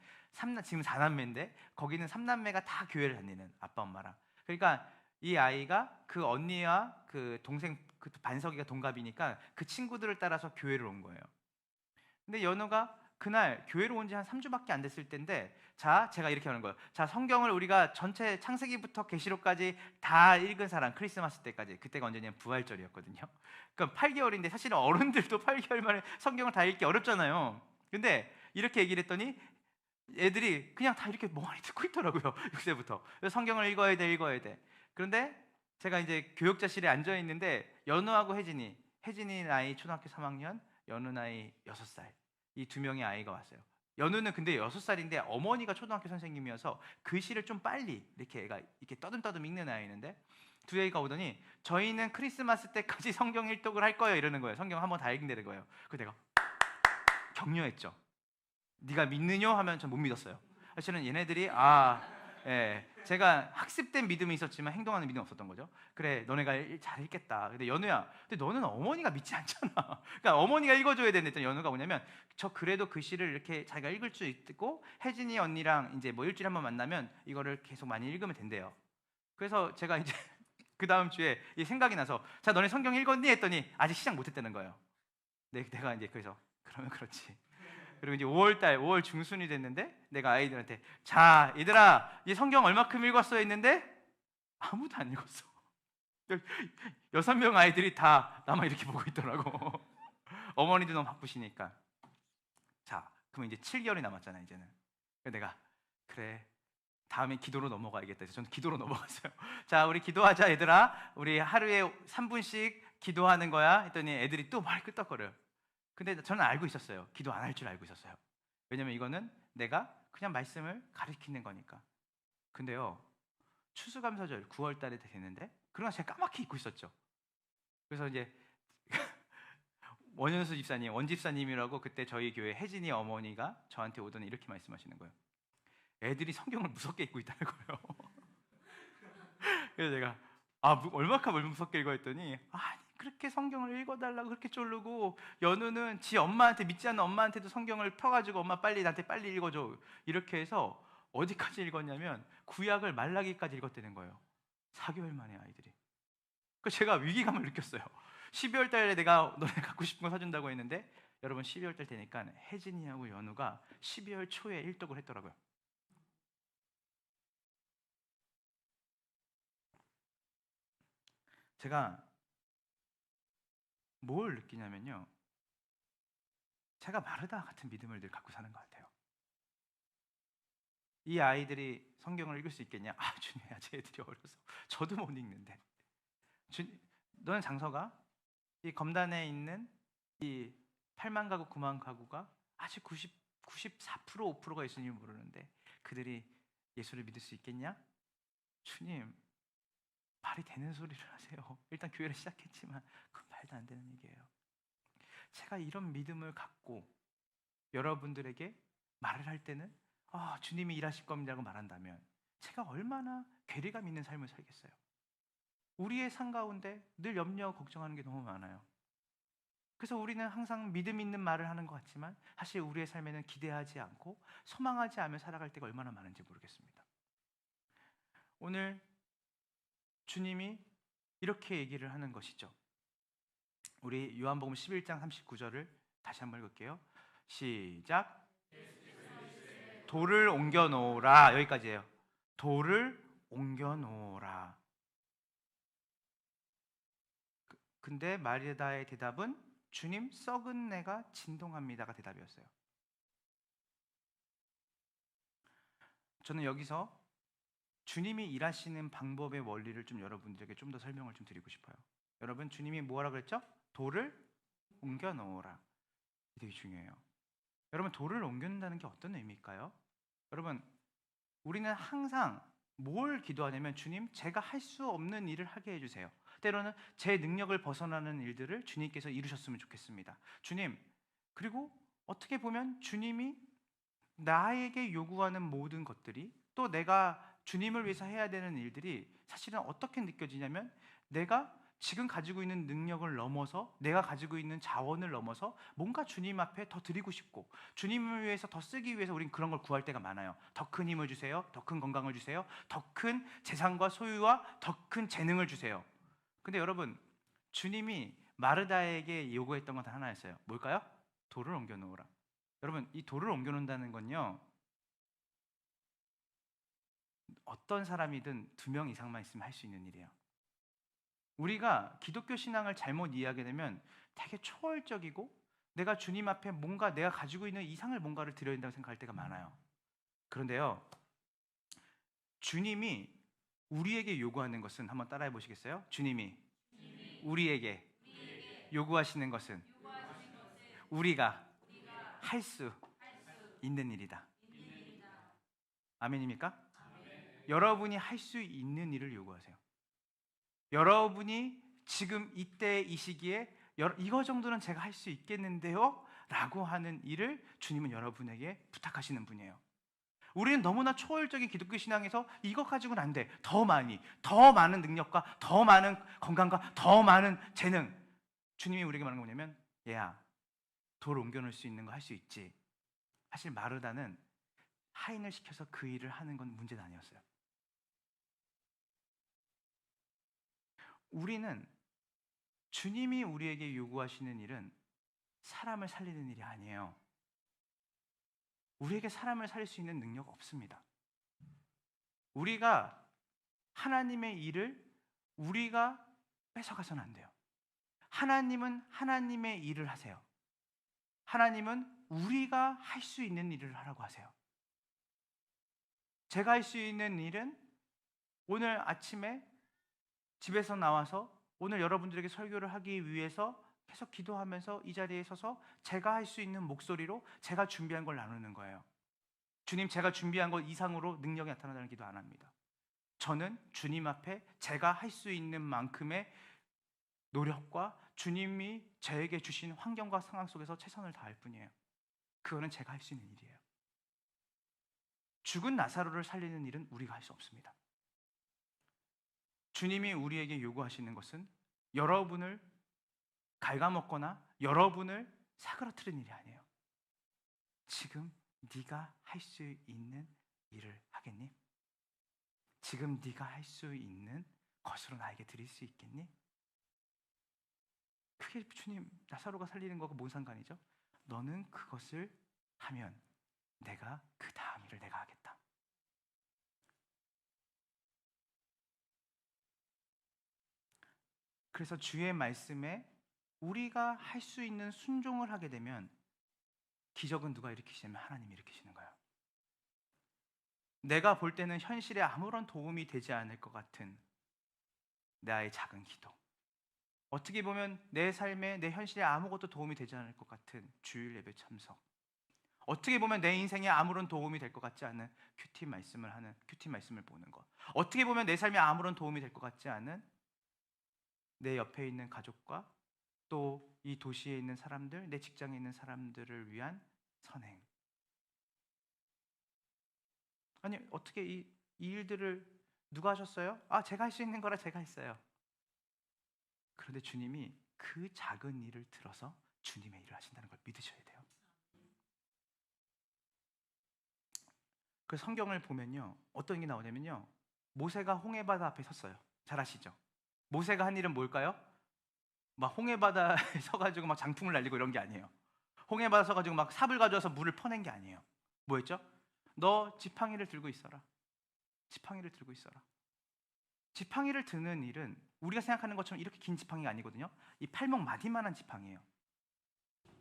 지금 4남매인데 거기는 3남매가 다 교회를 다니는, 아빠 엄마랑. 그러니까 이 아이가 그 언니와 그 동생, 그 반석이가 동갑이니까 그 친구들을 따라서 교회를 온 거예요. 근데 연우가 그날 교회로 온 지 한 3주밖에 안 됐을 때인데, 자, 제가 이렇게 하는 거예요. 자, 성경을 우리가 전체 창세기부터 계시록까지 다 읽은 사람, 크리스마스 때까지. 그때가 언제냐면 부활절이었거든요. 그럼 8개월인데 사실은 어른들도 8개월 만에 성경을 다 읽기 어렵잖아요. 근데 이렇게 얘기를 했더니 애들이 그냥 다 이렇게 멍하니 듣고 있더라고요. 6세부터. 성경을 읽어야 돼, 읽어야 돼. 그런데 제가 이제 교육자실에 앉아 있는데 연우하고 혜진이 나이 초등학교 3학년, 연우 나이 6살. 이 두 명의 아이가 왔어요. 연우는 근데 6살인데 어머니가 초등학교 선생님이어서 글씨를 좀 빨리 이렇게 애가 이렇게 떠듬떠듬 읽는 아이인데 두 애가 오더니 저희는 크리스마스 때까지 성경 일독을 할 거예요 이러는 거예요. 성경 한번 다 읽는다는 거예요. 그래서 내가 격려했죠. 네가 믿느냐 하면 전 못 믿었어요. 사실은 얘네들이 예, 제가 학습된 믿음이 있었지만 행동하는 믿음이 없었던 거죠. 그래, 너네가 잘 읽겠다. 근데 연우야, 근데 너는 어머니가 믿지 않잖아. 그러니까 어머니가 읽어줘야 되는데 했더니 연우가 뭐냐면 저 그래도 글씨를 이렇게 자기가 읽을 수 있고 혜진이 언니랑 이제 뭐 일주일에 한 번 만나면 이거를 계속 많이 읽으면 된대요. 그래서 제가 이제 그 다음 주에 이 생각이 나서 자 너네 성경 읽었니 했더니 아직 시작 못했다는 거예요. 내가 이제 그래서 그러면 그렇지. 그리고 이제 5월 중순이 됐는데 내가 아이들한테 자 얘들아 이 성경 얼마큼 읽었어 했는데 아무도 안 읽었어. 6명 아이들이 다 나만 이렇게 보고 있더라고. 어머니도 너무 바쁘시니까. 자 그럼 이제 7개월이 남았잖아 이제는. 그래서 내가 그래 다음에 기도로 넘어가야겠다 해서 저는 기도로 넘어갔어요. 자 우리 기도하자 얘들아, 우리 하루에 3분씩 기도하는 거야 했더니 애들이 또 말 끄떡거려요. 근데 저는 알고 있었어요. 기도 안 할 줄 알고 있었어요. 왜냐면 이거는 내가 그냥 말씀을 가르치는 거니까. 근데요 추수감사절 9월 달에 됐는데 그러나 제가 까맣게 잊고 있었죠. 그래서 이제 원현수 집사님, 원 집사님이라고 그때 저희 교회 혜진이 어머니가 저한테 오더니 이렇게 말씀하시는 거예요. 애들이 성경을 무섭게 읽고 있다는 거예요. 그래서 제가 얼마큼 무섭게 읽어 했더니 아니 그렇게 성경을 읽어달라고 그렇게 쫄르고 연우는 지 엄마한테 믿지 않는 엄마한테도 성경을 펴가지고 엄마 빨리 나한테 빨리 읽어줘 이렇게 해서 어디까지 읽었냐면 구약을 말라기까지 읽었다는 거예요. 4개월 만에 아이들이. 그 제가 위기감을 느꼈어요. 12월 달에 내가 너네 갖고 싶은 거 사준다고 했는데 여러분 12월 달 되니까 혜진이하고 연우가 12월 초에 일독을 했더라고요. 제가 뭘 느끼냐면요 제가 마르다 같은 믿음을 늘 갖고 사는 것 같아요. 이 아이들이 성경을 읽을 수 있겠냐? 주님이야 제 애들이 어려서 저도 못 읽는데 너는 장서가 이 검단에 있는 이 8만 가구 9만 가구가 아직 94% 5%가 예수님을 모르는데 그들이 예수를 믿을 수 있겠냐? 주님 말이 되는 소리를 하세요. 일단 교회를 시작했지만 그건 말도 안 되는 얘기예요. 제가 이런 믿음을 갖고 여러분들에게 말을 할 때는 주님이 일하실 겁니다라고 말한다면 제가 얼마나 괴리감 있는 삶을 살겠어요. 우리의 삶 가운데 늘 염려 걱정하는 게 너무 많아요. 그래서 우리는 항상 믿음 있는 말을 하는 것 같지만 사실 우리의 삶에는 기대하지 않고 소망하지 않으며 살아갈 때가 얼마나 많은지 모르겠습니다. 오늘 주님이 이렇게 얘기를 하는 것이죠. 우리 요한복음 11장 39절을 다시 한번 읽을게요. 시작. 돌을 옮겨 놓으라. 여기까지예요. 돌을 옮겨 놓으라. 근데 마르다의 대답은 주님 썩은 내가 진동합니다가 대답이었어요. 저는 여기서 주님이 일하시는 방법의 원리를 좀 여러분들에게 좀 더 설명을 좀 드리고 싶어요. 여러분 주님이 뭐라 그랬죠? 돌을 옮겨 놓으라. 되게 중요해요. 여러분 돌을 옮겨놓는다는 게 어떤 의미일까요? 여러분 우리는 항상 뭘 기도하냐면 주님 제가 할 수 없는 일을 하게 해주세요. 때로는 제 능력을 벗어나는 일들을 주님께서 이루셨으면 좋겠습니다. 주님 그리고 어떻게 보면 주님이 나에게 요구하는 모든 것들이 또 내가 주님을 위해서 해야 되는 일들이 사실은 어떻게 느껴지냐면 내가 지금 가지고 있는 능력을 넘어서 내가 가지고 있는 자원을 넘어서 뭔가 주님 앞에 더 드리고 싶고 주님을 위해서 더 쓰기 위해서 우린 그런 걸 구할 때가 많아요. 더 큰 힘을 주세요. 더 큰 건강을 주세요. 더 큰 재산과 소유와 더 큰 재능을 주세요. 근데 여러분 주님이 마르다에게 요구했던 건 단 하나였어요. 뭘까요? 돌을 옮겨 놓으라. 여러분 이 돌을 옮겨 놓는다는 건요 어떤 사람이든 2명 이상만 있으면 할 수 있는 일이에요. 우리가 기독교 신앙을 잘못 이해하게 되면 되게 초월적이고 내가 주님 앞에 뭔가 내가 가지고 있는 이상을 뭔가를 드려야 된다고 생각할 때가 많아요. 그런데요 주님이 우리에게 요구하는 것은 한번 따라해 보시겠어요? 주님이 우리에게 요구하시는 것은 우리가 할 수 있는 일이다. 아멘입니까? 여러분이 할 수 있는 일을 요구하세요. 여러분이 지금 이때 이 시기에 이거 정도는 제가 할 수 있겠는데요? 라고 하는 일을 주님은 여러분에게 부탁하시는 분이에요. 우리는 너무나 초월적인 기독교 신앙에서 이거 가지고는 안 돼. 더 많이, 더 많은 능력과 더 많은 건강과 더 많은 재능. 주님이 우리에게 말하는 건 뭐냐면, 얘야, 돌 옮겨놓을 수 있는 거 할 수 있지. 사실 마르다는 하인을 시켜서 그 일을 하는 건 문제는 아니었어요. 우리는 주님이 우리에게 요구하시는 일은 사람을 살리는 일이 아니에요. 우리에게 사람을 살릴 수 있는 능력 없습니다. 우리가 하나님의 일을 우리가 뺏어가서는 안 돼요. 하나님은 하나님의 일을 하세요. 하나님은 우리가 할 수 있는 일을 하라고 하세요. 제가 할 수 있는 일은 오늘 아침에 집에서 나와서 오늘 여러분들에게 설교를 하기 위해서 계속 기도하면서 이 자리에 서서 제가 할 수 있는 목소리로 제가 준비한 걸 나누는 거예요. 주님, 제가 준비한 것 이상으로 능력이 나타나는 기도 안 합니다. 저는 주님 앞에 제가 할 수 있는 만큼의 노력과 주님이 저에게 주신 환경과 상황 속에서 최선을 다할 뿐이에요. 그거는 제가 할 수 있는 일이에요. 죽은 나사로를 살리는 일은 우리가 할 수 없습니다. 주님이 우리에게 요구하시는 것은 여러분을 갉아먹거나 여러분을 사그라뜨리는 일이 아니에요. 지금 네가 할 수 있는 일을 하겠니? 지금 네가 할 수 있는 것으로 나에게 드릴 수 있겠니? 그게 주님, 나사로가 살리는 거가 뭔 상관이죠? 너는 그것을 하면 내가 그 다음 일을 내가 하겠다. 그래서 주의 말씀에 우리가 할 수 있는 순종을 하게 되면 기적은 누가 일으키시냐면 하나님이 일으키시는 거예요. 내가 볼 때는 현실에 아무런 도움이 되지 않을 것 같은 나의 작은 기도, 어떻게 보면 내 삶에 내 현실에 아무것도 도움이 되지 않을 것 같은 주일 예배 참석, 어떻게 보면 내 인생에 아무런 도움이 될 것 같지 않은 큐티 말씀을 보는 것, 어떻게 보면 내 삶에 아무런 도움이 될 것 같지 않은 내 옆에 있는 가족과 또 이 도시에 있는 사람들, 내 직장에 있는 사람들을 위한 선행. 아니, 어떻게 이 일들을 누가 하셨어요? 아, 제가 할 수 있는 거라 제가 했어요. 그런데 주님이 그 작은 일을 들어서 주님의 일을 하신다는 걸 믿으셔야 돼요. 그 성경을 보면요, 어떤 게 나오냐면요, 모세가 홍해바다 앞에 섰어요. 잘 아시죠? 모세가 한 일은 뭘까요? 막 홍해바다에 서가지고 막 장풍을 날리고 이런 게 아니에요. 홍해바다 서가지고 막 삽을 가져와서 물을 퍼낸 게 아니에요. 뭐였죠? 너 지팡이를 들고 있어라. 지팡이를 들고 있어라. 지팡이를 드는 일은 우리가 생각하는 것처럼 이렇게 긴 지팡이가 아니거든요. 이 팔목 마디만한 지팡이에요.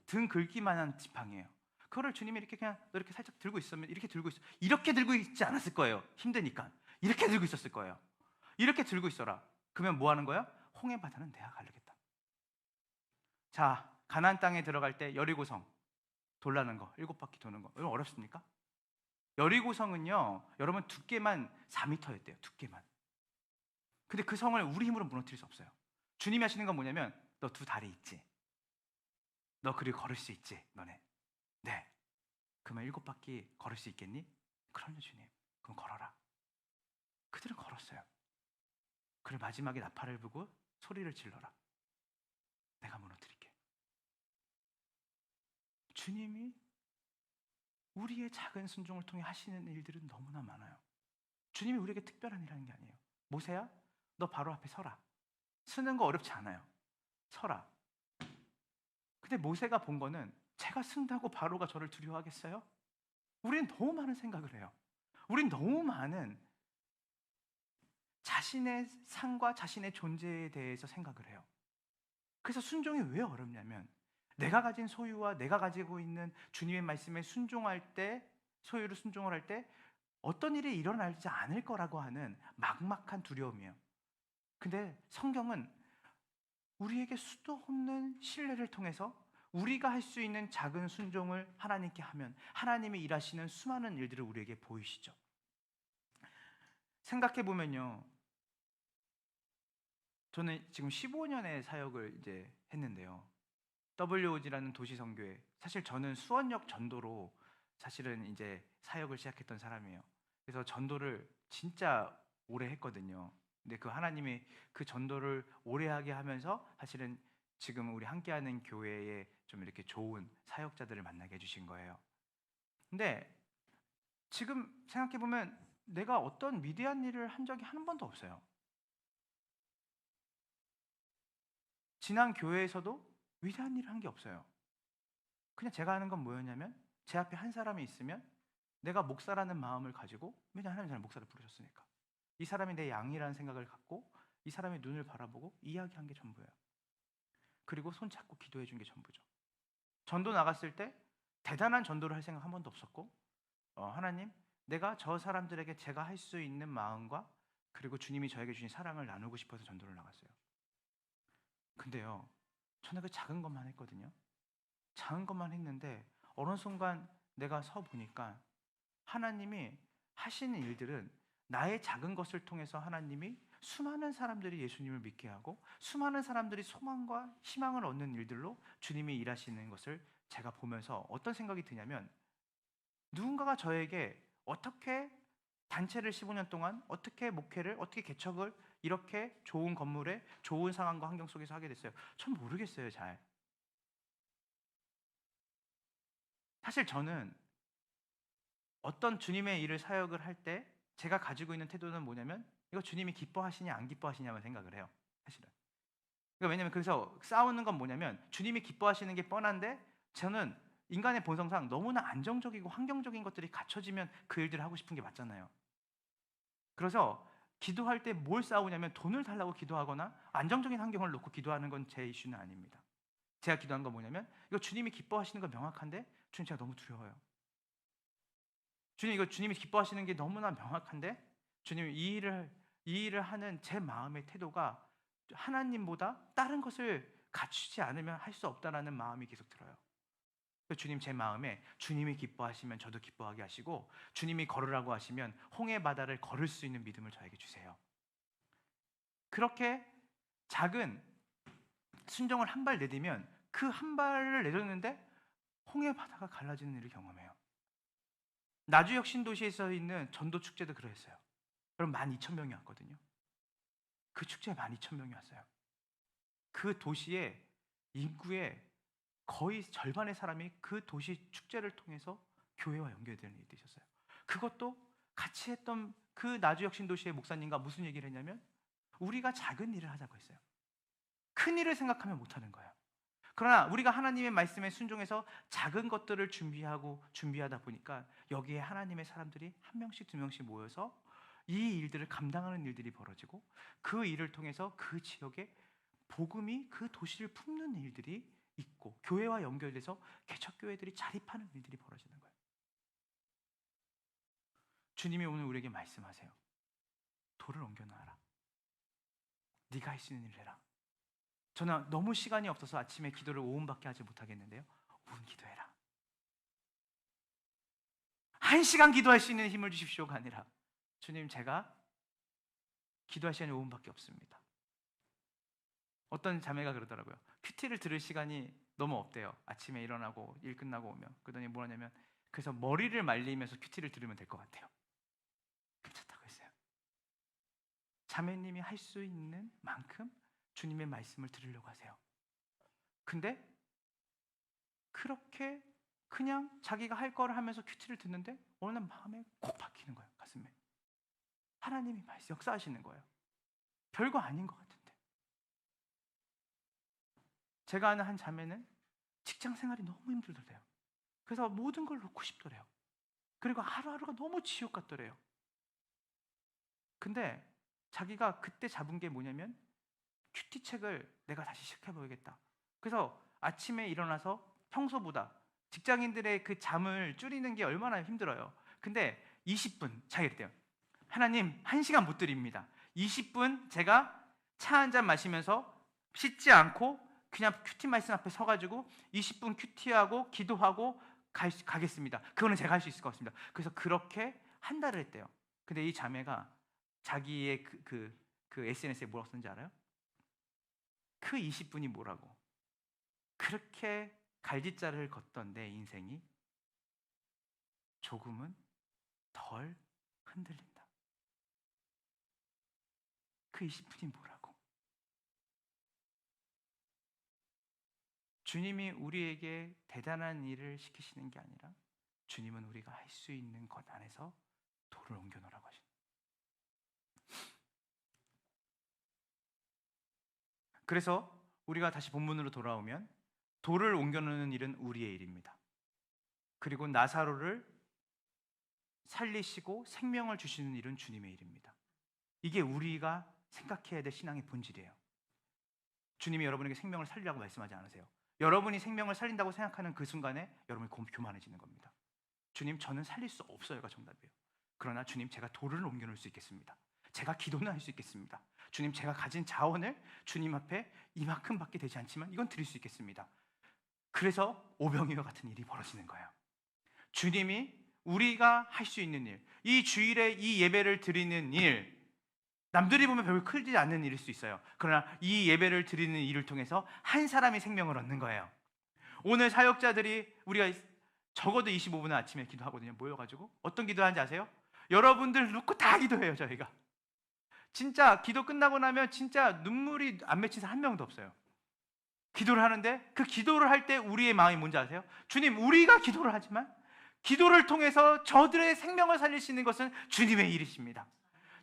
등 긁기만한 지팡이에요. 그거를 주님이 이렇게 그냥 너 이렇게 살짝 들고 있으면 이렇게 들고 있어. 이렇게 들고 있지 않았을 거예요. 힘드니까. 이렇게 들고 있었을 거예요. 이렇게 들고 있어라. 그러면 뭐 하는 거야? 홍해바다는 내가 가르겠다. 자, 가나안 땅에 들어갈 때 여리고성 돌라는 거, 7바퀴 도는 거, 이거 어렵습니까? 여리고성은요, 여러분 두께만 4m였대요. 두께만. 근데 그 성을 우리 힘으로 무너뜨릴 수 없어요. 주님이 하시는 건 뭐냐면, 너 두 다리 있지? 너 그리고 걸을 수 있지? 너네. 네. 그러면 7바퀴 걸을 수 있겠니? 그럼요, 주님. 그럼 걸어라. 그들은 걸었어요. 그리고 마지막에 나팔을 불고 소리를 질러라. 내가 무너뜨릴게. 주님이 우리의 작은 순종을 통해 하시는 일들은 너무나 많아요. 주님이 우리에게 특별한 일을 하는 게 아니에요. 모세야, 너 바로 앞에 서라. 서는 거 어렵지 않아요. 서라. 근데 모세가 본 거는 제가 쓴다고 바로가 저를 두려워하겠어요? 우리는 너무 많은 생각을 해요. 우린 너무 많은 자신의 상과 자신의 존재에 대해서 생각을 해요. 그래서 순종이 왜 어렵냐면 내가 가진 소유와 내가 가지고 있는 주님의 말씀에 순종할 때, 소유를 순종을 할 때 어떤 일이 일어나지 않을 거라고 하는 막막한 두려움이에요. 근데 성경은 우리에게 수도 없는 신뢰를 통해서 우리가 할 수 있는 작은 순종을 하나님께 하면 하나님이 일하시는 수많은 일들을 우리에게 보이시죠. 생각해 보면요, 저는 지금 15년의 사역을 이제 했는데요. WOG라는 도시 선교회, 사실 저는 수원역 전도로 사실은 이제 사역을 시작했던 사람이에요. 그래서 전도를 진짜 오래 했거든요. 근데 그 하나님이 그 전도를 오래 하게 하면서 사실은 지금 우리 함께하는 교회에 좀 이렇게 좋은 사역자들을 만나게 해주신 거예요. 근데 지금 생각해 보면 내가 어떤 위대한 일을 한 적이 한 번도 없어요. 지난 교회에서도 위대한 일을 한 게 없어요. 그냥 제가 하는 건 뭐였냐면, 제 앞에 한 사람이 있으면 내가 목사라는 마음을 가지고, 왜냐 하나님 저를 목사를 부르셨으니까, 이 사람이 내 양이라는 생각을 갖고 이 사람의 눈을 바라보고 이야기한 게 전부예요. 그리고 손 잡고 기도해 준 게 전부죠. 전도 나갔을 때 대단한 전도를 할 생각 한 번도 없었고, 하나님, 내가 저 사람들에게 제가 할 수 있는 마음과 그리고 주님이 저에게 주신 사랑을 나누고 싶어서 전도를 나갔어요. 근데요, 저는 그 작은 것만 했거든요. 작은 것만 했는데 어느 순간 내가 서 보니까 하나님이 하시는 일들은, 나의 작은 것을 통해서 하나님이 수많은 사람들이 예수님을 믿게 하고 수많은 사람들이 소망과 희망을 얻는 일들로 주님이 일하시는 것을 제가 보면서 어떤 생각이 드냐면, 누군가가 저에게 어떻게 단체를 15년 동안 어떻게 목회를, 어떻게 개척을 이렇게 좋은 건물에 좋은 상황과 환경 속에서 하게 됐어요. 전 모르겠어요, 잘. 사실 저는 어떤 주님의 일을 사역을 할 때 제가 가지고 있는 태도는 뭐냐면, 이거 주님이 기뻐하시냐 안 기뻐하시냐만 생각을 해요, 사실은. 그러니까 왜냐면 그래서 싸우는 건 뭐냐면, 주님이 기뻐하시는 게 뻔한데 저는 인간의 본성상 너무나 안정적이고 환경적인 것들이 갖춰지면 그 일들을 하고 싶은 게 맞잖아요. 그래서 기도할 때 뭘 싸우냐면, 돈을 달라고 기도하거나 안정적인 환경을 놓고 기도하는 건 제 이슈는 아닙니다. 제가 기도한 건 뭐냐면, 이거 주님이 기뻐하시는 건 명확한데 주님, 제가 너무 두려워요. 주님, 이거 주님이 기뻐하시는 게 너무나 명확한데 주님, 이 일을 하는 제 마음의 태도가 하나님보다 다른 것을 갖추지 않으면 할 수 없다라는 마음이 계속 들어요. 주님, 제 마음에 주님이 기뻐하시면 저도 기뻐하게 하시고, 주님이 걸으라고 하시면 홍해 바다를 걸을 수 있는 믿음을 저에게 주세요. 그렇게 작은 순종을 한 발 내디면 그 한 발을 내렸는데 홍해 바다가 갈라지는 일을 경험해요. 나주역 신도시에서 있는 전도 축제도 그랬어요. 여러분, 12,000명이 왔거든요. 그 축제에 12,000명이 왔어요. 그 도시의 인구의 거의 절반의 사람이 그 도시 축제를 통해서 교회와 연결되는 일이 있었어요. 그것도 같이 했던 그 나주역 신도시의 목사님과 무슨 얘기를 했냐면, 우리가 작은 일을 하자고 했어요. 큰 일을 생각하면 못하는 거예요. 그러나 우리가 하나님의 말씀에 순종해서 작은 것들을 준비하다 보니까 여기에 하나님의 사람들이 한 명씩 두 명씩 모여서 이 일들을 감당하는 일들이 벌어지고, 그 일을 통해서 그 지역에 복음이 그 도시를 품는 일들이 있고, 교회와 연결돼서 개척교회들이 자립하는 일들이 벌어지는 거예요. 주님이 오늘 우리에게 말씀하세요. 돌을 옮겨놔라. 네가 할 수 있는 일을 해라. 저는 너무 시간이 없어서 아침에 기도를 5분밖에 하지 못하겠는데요, 5분 기도해라. 1시간 기도할 수 있는 힘을 주십시오가 아니라, 주님, 제가 기도할 시간이 5분밖에 없습니다. 어떤 자매가 그러더라고요. 큐티를 들을 시간이 너무 없대요. 아침에 일어나고 일 끝나고 오면. 그러더니 뭐라냐면, 그래서 머리를 말리면서 큐티를 들으면 될 것 같아요. 괜찮다고 했어요. 자매님이 할 수 있는 만큼 주님의 말씀을 들으려고 하세요. 근데 그렇게 그냥 자기가 할 거를 하면서 큐티를 듣는데 어느 날 마음에 콕 박히는 거예요. 가슴에. 하나님이 말씀 역사하시는 거예요. 별거 아닌 것 같은데. 제가 아는 한 자매는 직장 생활이 너무 힘들더래요. 그래서 모든 걸 놓고 싶더래요. 그리고 하루하루가 너무 지옥 같더래요. 근데 자기가 그때 잡은 게 뭐냐면, 큐티 책을 내가 다시 시작해보겠다. 그래서 아침에 일어나서 평소보다 직장인들의 그 잠을 줄이는 게 얼마나 힘들어요. 근데 20분, 자기가 이랬대요. 하나님, 1시간 못 드립니다. 20분 제가 차 한 잔 마시면서 씻지 않고 그냥 큐티 말씀 앞에 서가지고 20분 큐티하고 기도하고 가겠습니다. 그거는 제가 할 수 있을 것 같습니다. 그래서 그렇게 한 달을 했대요. 근데 이 자매가 자기의 그 SNS에 뭐라고 썼는지 알아요? 그 20분이 뭐라고? 그렇게 갈짓자를 걷던 내 인생이 조금은 덜 흔들린다. 그 20분이 뭐라고? 주님이 우리에게 대단한 일을 시키시는 게 아니라 주님은 우리가 할 수 있는 것 안에서 돌을 옮겨 놓으라고 하십니다. 그래서 우리가 다시 본문으로 돌아오면 돌을 옮겨 놓는 일은 우리의 일입니다. 그리고 나사로를 살리시고 생명을 주시는 일은 주님의 일입니다. 이게 우리가 생각해야 될 신앙의 본질이에요. 주님이 여러분에게 생명을 살리라고 말씀하지 않으세요. 여러분이 생명을 살린다고 생각하는 그 순간에 여러분이 교만해지는 겁니다. 주님, 저는 살릴 수 없어요가 정답이에요. 그러나 주님, 제가 돌을 옮겨 놓을 수 있겠습니다. 제가 기도는 할 수 있겠습니다. 주님, 제가 가진 자원을 주님 앞에 이만큼밖에 되지 않지만 이건 드릴 수 있겠습니다. 그래서 오병이와 같은 일이 벌어지는 거예요. 주님이 우리가 할 수 있는 일, 이 주일에 이 예배를 드리는 일, 남들이 보면 별로 크지 않는 일일 수 있어요. 그러나 이 예배를 드리는 일을 통해서 한 사람이 생명을 얻는 거예요. 오늘 사역자들이 우리가 적어도 25분은 아침에 기도하거든요. 모여가지고 어떤 기도하는지 아세요? 여러분들 놓고 다 기도해요. 저희가 진짜 기도 끝나고 나면 진짜 눈물이 안 맺힌 사람 한 명도 없어요. 기도를 하는데 그 기도를 할 때 우리의 마음이 뭔지 아세요? 주님, 우리가 기도를 하지만 기도를 통해서 저들의 생명을 살리시는 것은 주님의 일이십니다.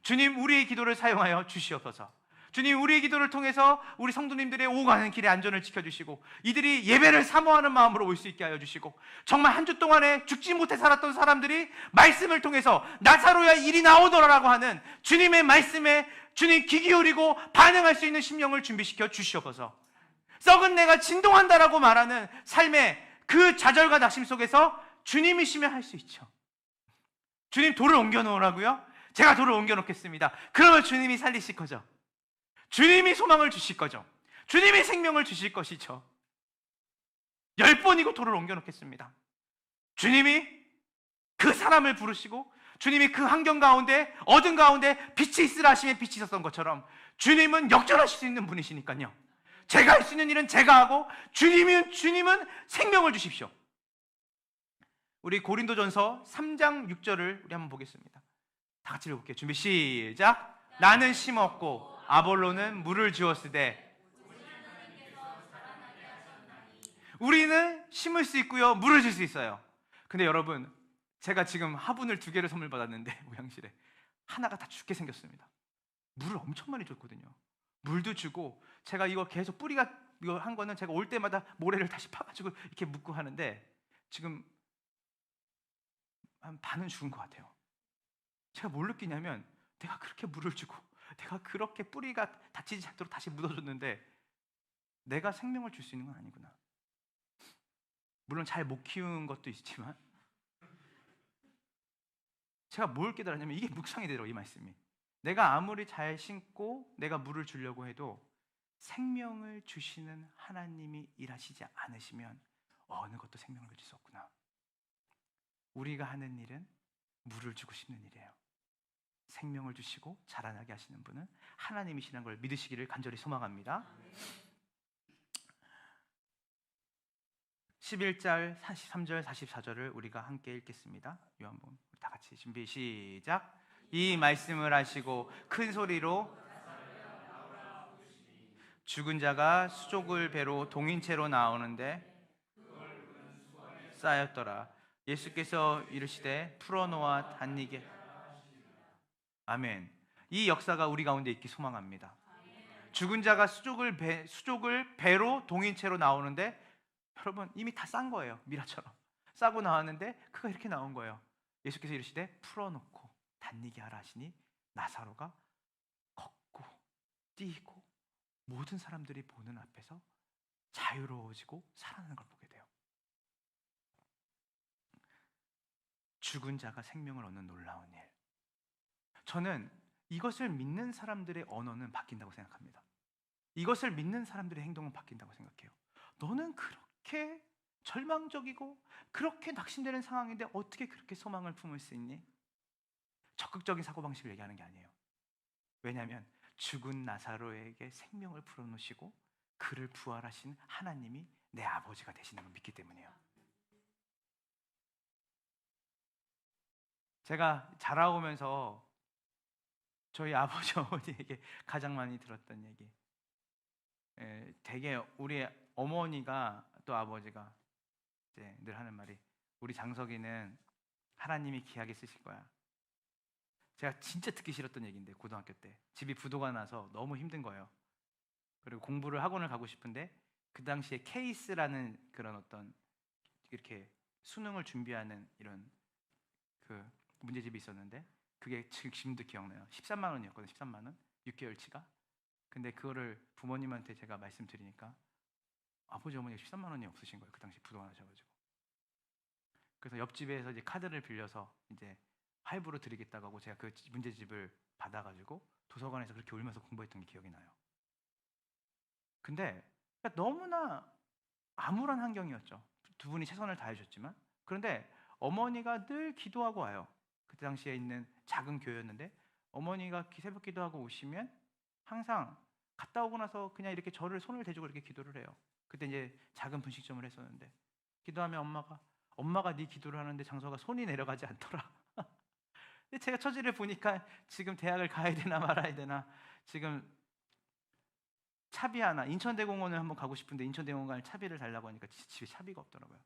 주님, 우리의 기도를 사용하여 주시옵소서. 주님, 우리의 기도를 통해서 우리 성도님들의 오고 가는 길의 안전을 지켜주시고 이들이 예배를 사모하는 마음으로 올 수 있게 하여 주시고 정말 한 주 동안에 죽지 못해 살았던 사람들이 말씀을 통해서 나사로야 이리 나오너라라고 하는 주님의 말씀에 주님 귀 기울이고 반응할 수 있는 심령을 준비시켜 주시옵소서. 썩은 내가 진동한다라고 말하는 삶의 그 좌절과 낙심 속에서 주님이시면 할 수 있죠. 주님, 돌을 옮겨 놓으라고요? 제가 돌을 옮겨 놓겠습니다. 그러면 주님이 살리실 거죠. 주님이 소망을 주실 거죠. 주님이 생명을 주실 것이죠. 10번이고 돌을 옮겨 놓겠습니다. 주님이 그 사람을 부르시고 주님이 그 환경 가운데 어둠 가운데 빛이 있으라 하시면 빛이 있었던 것처럼 주님은 역전하실 수 있는 분이시니까요. 제가 할 수 있는 일은 제가 하고 주님은 생명을 주십시오. 우리 고린도전서 3장 6절을 우리 한번 보겠습니다. 다 같이 읽어볼게요. 준비 시작. 나는 심었고 아볼로는 물을 주었으되 우리는 심을 수 있고요, 물을 줄 수 있어요. 근데 여러분, 제가 지금 화분을 2개를 선물 받았는데 모양실에 하나가 다 죽게 생겼습니다. 물을 엄청 많이 줬거든요. 물도 주고 제가 이거 계속 뿌리가 이거 한 거는 제가 올 때마다 모래를 다시 파가지고 이렇게 묻고 하는데 지금 한 반은 죽은 것 같아요. 제가 뭘 느끼냐면 내가 그렇게 물을 주고 내가 그렇게 뿌리가 다치지 않도록 다시 묻어줬는데 내가 생명을 줄 수 있는 건 아니구나. 물론 잘 못 키운 것도 있지만 제가 뭘 깨달았냐면 이게 묵상이 되더라고요. 이 말씀이 내가 아무리 잘 심고 내가 물을 주려고 해도 생명을 주시는 하나님이 일하시지 않으시면 어느 것도 생명을 줄 수 없구나. 우리가 하는 일은 물을 주고 싶는 일이에요. 생명을 주시고 자라나게 하시는 분은 하나님이시라는 걸 믿으시기를 간절히 소망합니다. 11절 43절 44절을 우리가 함께 읽겠습니다. 요한복음 다 같이 준비 시작. 이 말씀을 하시고 큰 소리로 죽은 자가 수족을 배로 동인채로 나오는데 쌓였더라. 예수께서 이르시되 풀어놓아 단니게. 아멘. 이 역사가 우리 가운데 있기 소망합니다. 죽은 자가 수족을 배로 동인채로 나오는데 여러분 이미 다 싼 거예요. 미라처럼 싸고 나왔는데 그가 이렇게 나온 거예요. 예수께서 이르시되 풀어놓고 단니게 하라 하시니 나사로가 걷고 뛰고 모든 사람들이 보는 앞에서 자유로워지고 살아나는 걸 보게 돼요. 죽은 자가 생명을 얻는 놀라운 일. 저는 이것을 믿는 사람들의 언어는 바뀐다고 생각합니다. 이것을 믿는 사람들의 행동은 바뀐다고 생각해요. 너는 그렇게 절망적이고 그렇게 낙심되는 상황인데 어떻게 그렇게 소망을 품을 수 있니? 적극적인 사고방식을 얘기하는 게 아니에요. 왜냐하면 죽은 나사로에게 생명을 불어넣으시고 그를 부활하신 하나님이 내 아버지가 되시는 걸 믿기 때문이에요. 제가 자라오면서 저희 아버지 어머니에게 가장 많이 들었던 얘기, 되게 우리 어머니가 또 아버지가 이제 늘 하는 말이, 우리 장석이는 하나님이 귀하게 쓰실 거야. 제가 진짜 듣기 싫었던 얘기인데, 고등학교 때 집이 부도가 나서 너무 힘든 거예요. 그리고 공부를 학원을 가고 싶은데 그 당시에 케이스라는 그런 어떤 이렇게 수능을 준비하는 이런 그 문제집이 있었는데, 그게 지금도 기억나요. 13만 원이었거든요. 13만 원, 6개월치가. 근데 그거를 부모님한테 제가 말씀드리니까 아버지 어머니가 13만 원이 없으신 거예요. 그 당시 부도가 나셔가지고. 그래서 옆집에서 이제 카드를 빌려서 이제 할부로 드리겠다고 하고 제가 그 문제집을 받아가지고 도서관에서 그렇게 울면서 공부했던 게 기억이 나요. 근데 그러니까 너무나 암울한 환경이었죠. 두 분이 최선을 다해주셨지만. 그런데 어머니가 늘 기도하고 와요. 그때 당시에 있는 작은 교회였는데 어머니가 새벽 기도하고 오시면 항상 갔다 오고 나서 그냥 이렇게 저를 손을 대주고 이렇게 기도를 해요. 그때 이제 작은 분식점을 했었는데 기도하면 엄마가 네 기도를 하는데 장서가 손이 내려가지 않더라. 근데 제가 처지를 보니까 지금 대학을 가야 되나 말아야 되나, 지금 차비 하나, 인천대공원을 한번 가고 싶은데 인천대공원을 차비를 달라고 하니까 집에 차비가 없더라고요.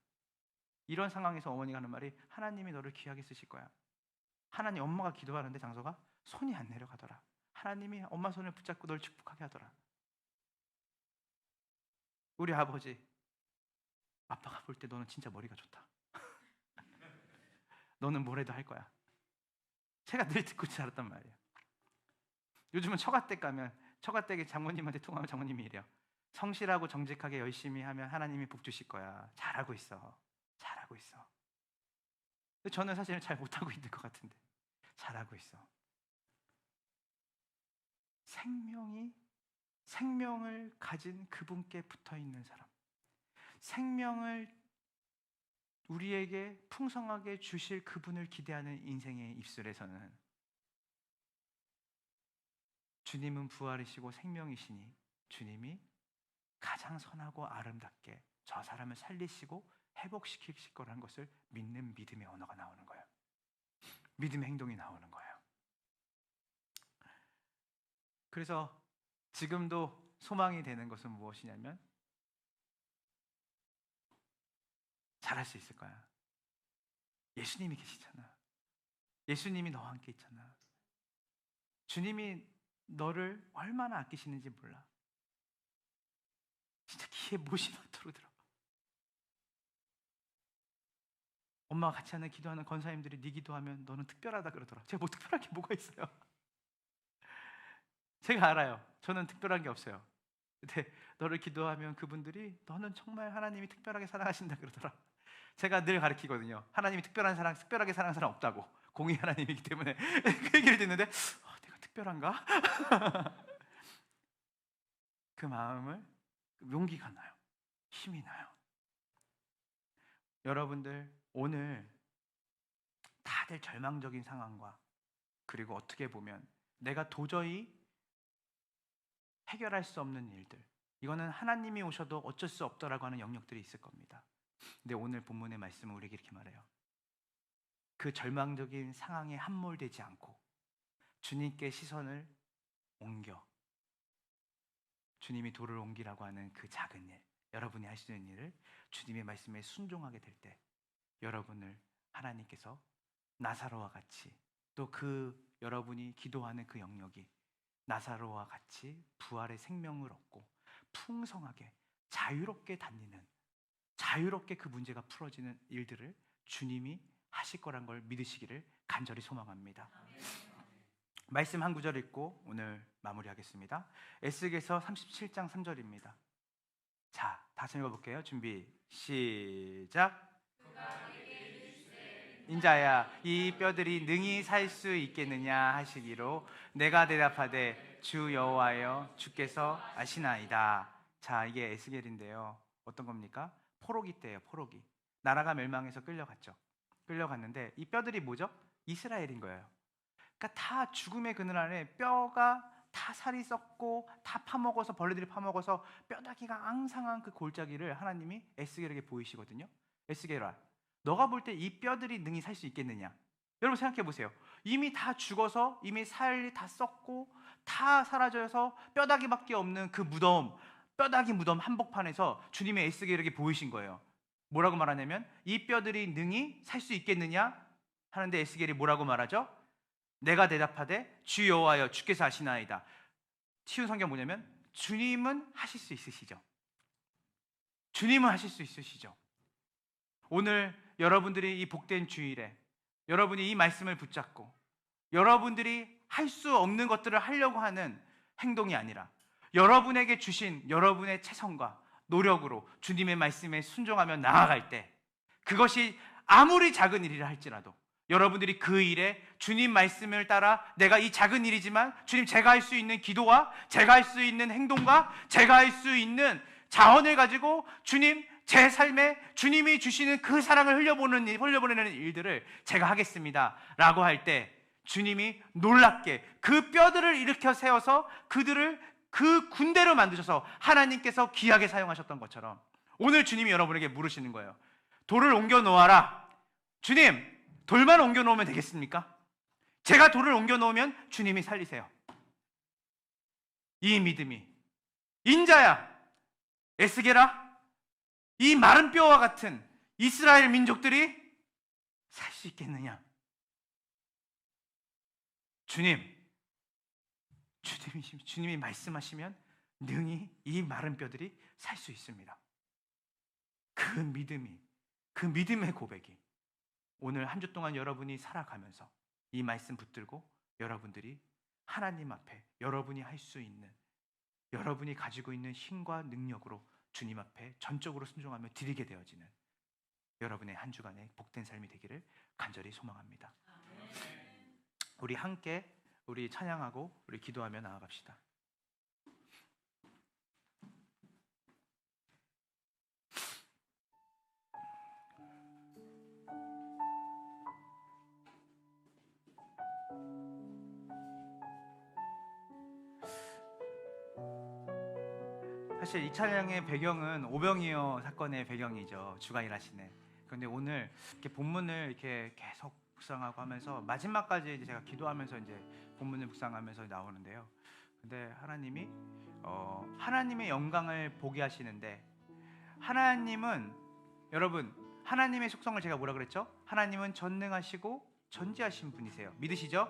이런 상황에서 어머니가 하는 말이, 하나님이 너를 귀하게 쓰실 거야. 하나님, 엄마가 기도하는데 장서가 손이 안 내려가더라. 하나님이 엄마 손을 붙잡고 널 축복하게 하더라. 우리 아버지, 아빠가 볼 때 너는 진짜 머리가 좋다. 너는 뭘 해도 할 거야. 제가 늘 듣고 자랐단 말이에요. 요즘은 처가댁 가면 처가댁에 장모님한테 통화하면 장모님이 이래요. 성실하고 정직하게 열심히 하면 하나님이 복 주실 거야. 잘하고 있어. 잘하고 있어. 근데 저는 사실은 잘 못하고 있는 것 같은데 잘하고 있어. 생명을 가진 그분께 붙어 있는 사람, 생명을 우리에게 풍성하게 주실 그분을 기대하는 인생의 입술에서는 주님은 부활이시고 생명이시니 주님이 가장 선하고 아름답게 저 사람을 살리시고 회복시키실 거라는 것을 믿는 믿음의 언어가 나오는 거예요. 믿음의 행동이 나오는 거예요. 그래서 지금도 소망이 되는 것은 무엇이냐면, 잘할 수 있을 거야. 예수님이 계시잖아. 예수님이 너와 함께 있잖아. 주님이 너를 얼마나 아끼시는지 몰라. 진짜 귀에 못이 나도록 들어. 엄마가 같이 하는 기도하는 권사님들이 네 기도하면 너는 특별하다 그러더라. 제가 뭐 특별한 게 뭐가 있어요? 제가 알아요. 저는 특별한 게 없어요. 근데 너를 기도하면 그분들이 너는 정말 하나님이 특별하게 사랑하신다 그러더라. 제가 늘 가르치거든요. 하나님이 특별하게 사랑하는 사람 없다고. 공의 하나님이기 때문에. 그 얘기를 듣는데 내가 특별한가? 그 마음을, 용기가 나요. 힘이 나요. 여러분들, 오늘 다들 절망적인 상황과, 그리고 어떻게 보면 내가 도저히 해결할 수 없는 일들, 이거는 하나님이 오셔도 어쩔 수 없더라고 하는 영역들이 있을 겁니다. 근데 오늘 본문의 말씀은 우리에게 이렇게 말해요. 그 절망적인 상황에 함몰되지 않고 주님께 시선을 옮겨, 주님이 돌을 옮기라고 하는 그 작은 일, 여러분이 할 수 있는 일을 주님의 말씀에 순종하게 될 때 여러분을 하나님께서 나사로와 같이, 또 그 여러분이 기도하는 그 영역이 나사로와 같이 부활의 생명을 얻고 풍성하게 자유롭게 다니는, 자유롭게 그 문제가 풀어지는 일들을 주님이 하실 거란 걸 믿으시기를 간절히 소망합니다. 말씀 한 구절 읽고 오늘 마무리하겠습니다. 에스겔서 37장 3절입니다. 자, 다시 읽어볼게요. 준비, 시작. 인자야 이 뼈들이 능히 살 수 있겠느냐 하시기로 내가 대답하되 주 여호와여 주께서 아시나이다. 자, 이게 에스겔인데요. 어떤 겁니까? 포로기 때예요. 포로기. 나라가 멸망해서 끌려갔죠. 끌려갔는데 이 뼈들이 뭐죠? 이스라엘인 거예요. 그러니까 다 죽음의 그늘 안에 뼈가 다 살이 썩고 다 파먹어서 벌레들이 파먹어서 뼈다귀가 앙상한 그 골짜기를 하나님이 에스겔에게 보이시거든요. 에스겔아, 너가 볼 때 이 뼈들이 능히 살 수 있겠느냐? 여러분 생각해 보세요. 이미 다 죽어서 이미 살이 다 썩고 다 사라져서 뼈다귀밖에 없는 그 무덤, 뼈다귀 무덤 한복판에서 주님의 에스겔에게 보이신 거예요. 뭐라고 말하냐면 이 뼈들이 능히 살 수 있겠느냐 하는데 에스겔이 뭐라고 말하죠? 내가 대답하되 주 여호와여 주께서 아시나이다. 쉬운 성경 뭐냐면 주님은 하실 수 있으시죠. 주님은 하실 수 있으시죠. 오늘 여러분들이 이 복된 주일에 여러분이 이 말씀을 붙잡고 여러분들이 할 수 없는 것들을 하려고 하는 행동이 아니라 여러분에게 주신 여러분의 최선과 노력으로 주님의 말씀에 순종하며 나아갈 때 그것이 아무리 작은 일이라 할지라도 여러분들이 그 일에 주님 말씀을 따라 내가 이 작은 일이지만 주님 제가 할 수 있는 기도와 제가 할 수 있는 행동과 제가 할 수 있는 자원을 가지고 주님 제 삶에 주님이 주시는 그 사랑을 흘려보내는 일들을 제가 하겠습니다 라고 할 때 주님이 놀랍게 그 뼈들을 일으켜 세워서 그들을 그 군대로 만드셔서 하나님께서 귀하게 사용하셨던 것처럼 오늘 주님이 여러분에게 물으시는 거예요. 돌을 옮겨 놓아라. 주님, 돌만 옮겨 놓으면 되겠습니까? 제가 돌을 옮겨 놓으면 주님이 살리세요. 이 믿음이 인자야, 에스겔아, 이 마른 뼈와 같은 이스라엘 민족들이 살 수 있겠느냐? 주님이 말씀하시면 능히 이 마른 뼈들이 살 수 있습니다. 그 믿음의 고백이 오늘 한 주 동안 여러분이 살아가면서 이 말씀 붙들고 여러분들이 하나님 앞에 여러분이 할 수 있는 여러분이 가지고 있는 힘과 능력으로 주님 앞에 전적으로 순종하며 드리게 되어지는 여러분의 한 주간의 복된 삶이 되기를 간절히 소망합니다. 우리 함께 우리 찬양하고 우리 기도하며 나아갑시다. 사실 이 찬양의 배경은 오병이어 사건의 배경이죠. 주가 일하시네. 그런데 오늘 이렇게 본문을 이렇게 계속 묵상하고 하면서 마지막까지 이제 제가 기도하면서 이제 본문을 묵상하면서 나오는데요. 근데 하나님이 하나님의 영광을 보게 하시는데 하나님은 여러분 하나님의 속성을 제가 뭐라 그랬죠? 하나님은 전능하시고 전지하신 분이세요. 믿으시죠?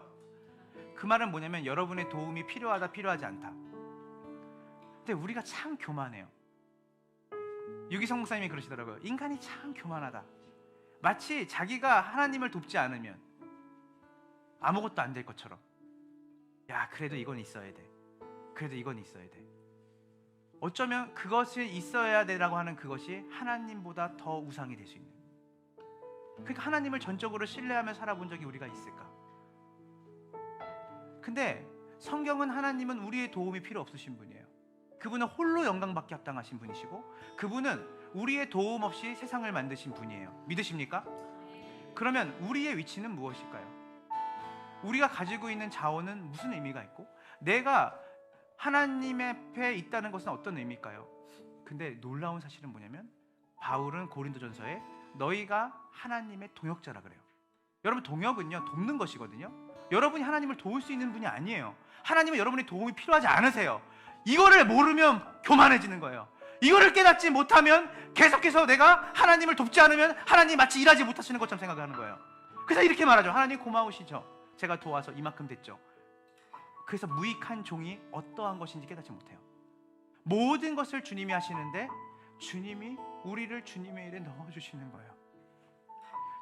그 말은 뭐냐면 여러분의 도움이 필요하다 필요하지 않다. 근데 우리가 참 교만해요. 유기성 목사님이 그러시더라고요. 인간이 참 교만하다. 마치 자기가 하나님을 돕지 않으면 아무것도 안 될 것처럼. 야, 그래도 이건 있어야 돼. 그래도 이건 있어야 돼. 어쩌면 그것이 있어야 되라고 하는 그것이 하나님보다 더 우상이 될 수 있는. 그러니까 하나님을 전적으로 신뢰하며 살아본 적이 우리가 있을까? 근데 성경은 하나님은 우리의 도움이 필요 없으신 분이에요. 그분은 홀로 영광받기 합당하신 분이시고 그분은 우리의 도움 없이 세상을 만드신 분이에요. 믿으십니까? 그러면 우리의 위치는 무엇일까요? 우리가 가지고 있는 자원은 무슨 의미가 있고 내가 하나님 앞에 있다는 것은 어떤 의미일까요? 근데 놀라운 사실은 뭐냐면 바울은 고린도전서에 너희가 하나님의 동역자라 그래요. 여러분 동역은요 돕는 것이거든요. 여러분이 하나님을 도울 수 있는 분이 아니에요. 하나님은 여러분의 도움이 필요하지 않으세요. 이거를 모르면 교만해지는 거예요. 이거를 깨닫지 못하면 계속해서 내가 하나님을 돕지 않으면 하나님이 마치 일하지 못하시는 것처럼 생각하는 거예요. 그래서 이렇게 말하죠. 하나님 고마우시죠. 제가 도와서 이만큼 됐죠. 그래서 무익한 종이 어떠한 것인지 깨닫지 못해요. 모든 것을 주님이 하시는데 주님이 우리를 주님의 일에 넣어주시는 거예요.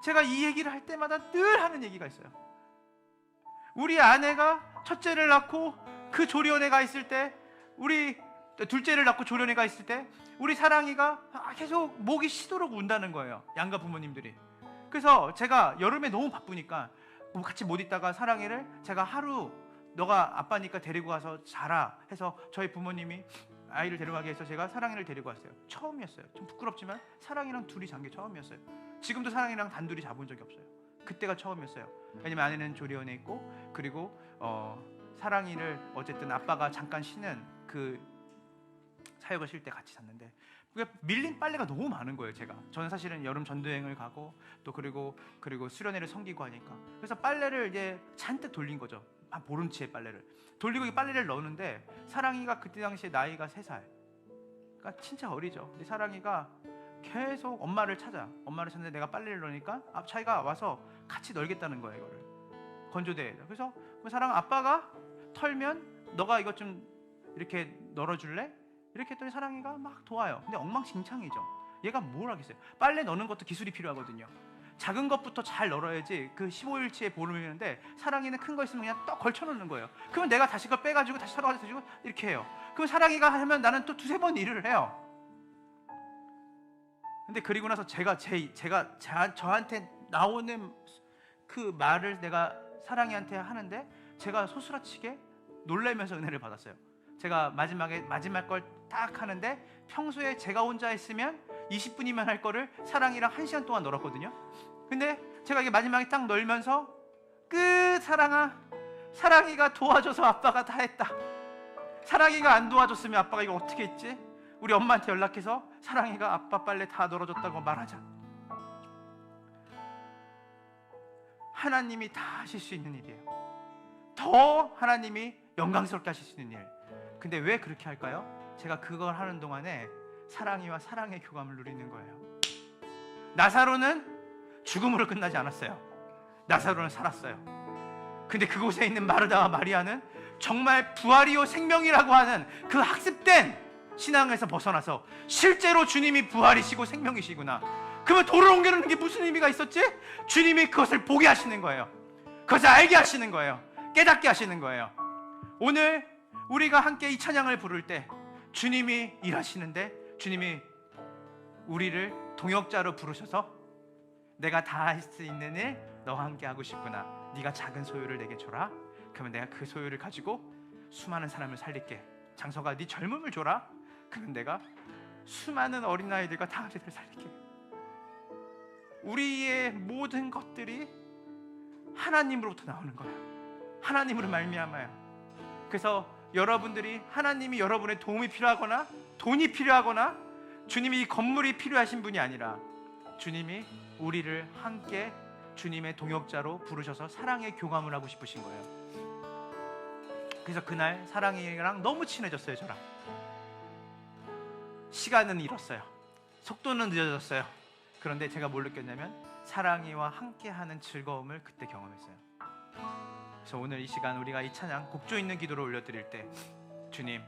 제가 이 얘기를 할 때마다 늘 하는 얘기가 있어요. 우리 아내가 첫째를 낳고 그 조리원에 가 있을 때 우리 둘째를 낳고 조련에 가 있을 때 우리 사랑이가 계속 목이 쉬도록 운다는 거예요. 양가 부모님들이. 그래서 제가 여름에 너무 바쁘니까 뭐 같이 못 있다가 사랑이를 제가 하루 너가 아빠니까 데리고 가서 자라 해서 저희 부모님이 아이를 데려가게 해서 제가 사랑이를 데리고 왔어요. 처음이었어요. 좀 부끄럽지만 사랑이랑 둘이 잔 게 처음이었어요. 지금도 사랑이랑 단둘이 자본 적이 없어요. 그때가 처음이었어요. 왜냐면 아내는 조리원에 있고, 그리고 사랑이를 어쨌든 아빠가 잠깐 쉬는 그 사역을 쉴 때 같이 잤는데, 밀린 빨래가 너무 많은 거예요. 저는 사실은 여름 전도여행을 가고 또 그리고 수련회를 섬기고 하니까, 그래서 빨래를 이제 잔뜩 돌린 거죠. 한 보름치의 빨래를 돌리고 이 빨래를 넣는데, 사랑이가 그때 당시에 나이가 3살, 그러니까 진짜 어리죠. 근데 사랑이가 계속 엄마를 찾는데 내가 빨래를 넣으니까 자기가 와서 같이 널겠다는 거예요. 이거를 건조대에다. 그래서 그 사랑 아빠가 털면 너가 이것 좀 이렇게 널어줄래? 이렇게 했더니 사랑이가 막 도와요. 근데 엉망진창이죠. 얘가 뭘 하겠어요. 빨래 넣는 것도 기술이 필요하거든요. 작은 것부터 잘 널어야지. 그 15일치의 보름이는데 사랑이는 큰 거 있으면 그냥 떡 걸쳐놓는 거예요. 그러면 내가 다시 그걸 빼가지고 다시 털어가지고 이렇게 해요. 그럼 사랑이가 하면 나는 또 2-3번 일을 해요. 근데 그리고 나서 제가 저한테 나오는 그 말을 내가 사랑이한테 하는데, 제가 소스라치게 놀라면서 은혜를 받았어요. 제가 마지막 걸 딱 하는데, 평소에 제가 혼자 했으면 20분이면 할 거를 사랑이랑 1시간 동안 널었거든요. 근데 제가 이게 마지막에 딱 널면서 끝. 사랑이가 도와줘서 아빠가 다 했다. 사랑이가 안 도와줬으면 아빠가 이거 어떻게 했지? 우리 엄마한테 연락해서 사랑이가 아빠 빨래 다 널어줬다고 말하자. 하나님이 다 하실 수 있는 일이에요. 더 하나님이 영광스럽게 하실 수 있는 일. 근데 왜 그렇게 할까요? 제가 그걸 하는 동안에 사랑이와 사랑의 교감을 누리는 거예요. 나사로는 죽음으로 끝나지 않았어요. 나사로는 살았어요. 근데 그곳에 있는 마르다와 마리아는 정말 부활이요 생명이라고 하는 그 학습된 신앙에서 벗어나서 실제로 주님이 부활이시고 생명이시구나. 그러면 돌을 옮겨놓는 게 무슨 의미가 있었지? 주님이 그것을 보게 하시는 거예요. 그것을 알게 하시는 거예요. 깨닫게 하시는 거예요. 오늘 우리가 함께 이 찬양을 부를 때 주님이 일하시는데, 주님이 우리를 동역자로 부르셔서 내가 다 할 수 있는 일 너와 함께 하고 싶구나. 네가 작은 소유를 내게 줘라. 그러면 내가 그 소유를 가지고 수많은 사람을 살릴게. 장서가 네 젊음을 줘라. 그러면 내가 수많은 어린아이들과 다아이들을 살릴게. 우리의 모든 것들이 하나님으로부터 나오는 거예요. 하나님으로 말미암아요. 그래서 여러분들이, 하나님이 여러분의 도움이 필요하거나 돈이 필요하거나 주님이 이 건물이 필요하신 분이 아니라, 주님이 우리를 함께 주님의 동역자로 부르셔서 사랑의 교감을 하고 싶으신 거예요. 그래서 그날 사랑이랑 너무 친해졌어요. 저랑 시간은 잃었어요. 속도는 늦어졌어요. 그런데 제가 뭘 느꼈냐면 사랑이와 함께하는 즐거움을 그때 경험했어요. 그래서 오늘 이 시간 우리가 이 찬양 곡조 있는 기도를 올려드릴 때, 주님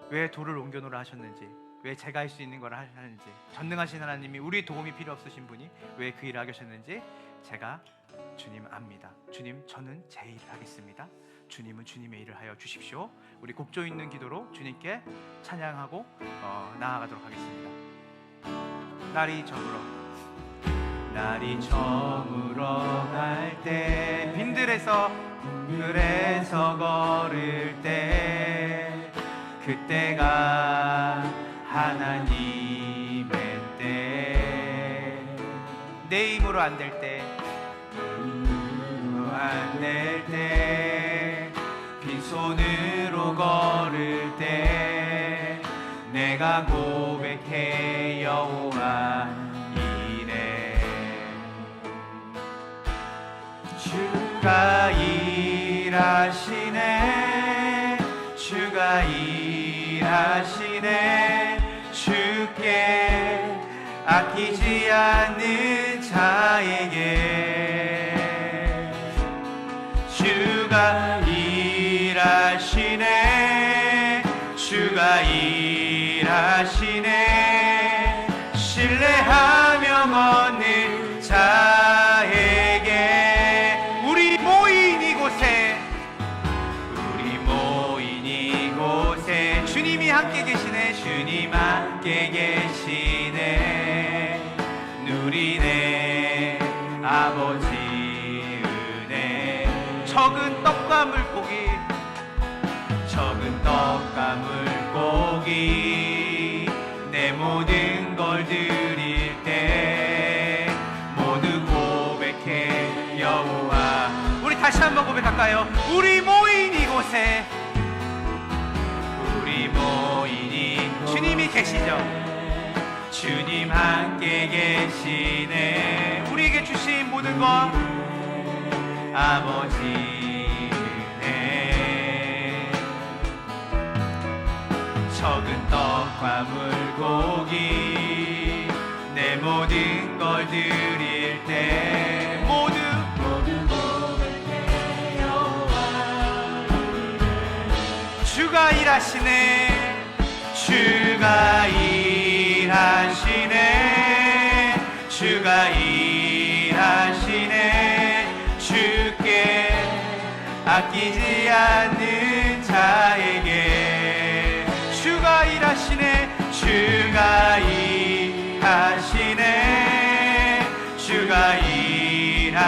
왜 돌을 옮겨놓으라 하셨는지, 왜 제가 할 수 있는 걸 하셨는지, 전능하신 하나님이 우리 도움이 필요 없으신 분이 왜 그 일을 하셨는지 제가 주님 압니다. 주님, 저는 제 일을 하겠습니다. 주님은 주님의 일을 하여 주십시오. 우리 곡조 있는 기도로 주님께 찬양하고 나아가도록 하겠습니다. 날이 저물어 갈 때, 빈들에서 걸을 때, 그때가 하나님의 때. 내 힘으로 안 될 때, 빈손으로 걸을 때, 내가 고백해 여호와 이래. 주가 일하시네, 주가 일하시네. 주께 아끼지 않는 자에게 주가 일하시네, 주가 일하시네. 신뢰하며 얻는 자에게. 우리 모인 이곳에 주님이 함께 계시네, 주님 함께 계시네. 누리네 떡과 물고기, 적은 떡과 물고기, 내 모든 걸 드릴 때 모두 고백해 여호와. 우리 다시 한번 고백할까요? 우리 모인 이곳에, 우리 모인 주님이 계시죠? 주님 함께 계시네. 우리에게 주신 모든 것 아버지 은혜. 적은 떡과 물고기, 내 모든 걸 드릴 때 모두 고백해 여호와. 주가 일하시네, 주가 일하시네, 주가 일하시네. 주께 아끼지 않는 자에게 주가 일하시네, 주가 일하시네, 주가 일하시네.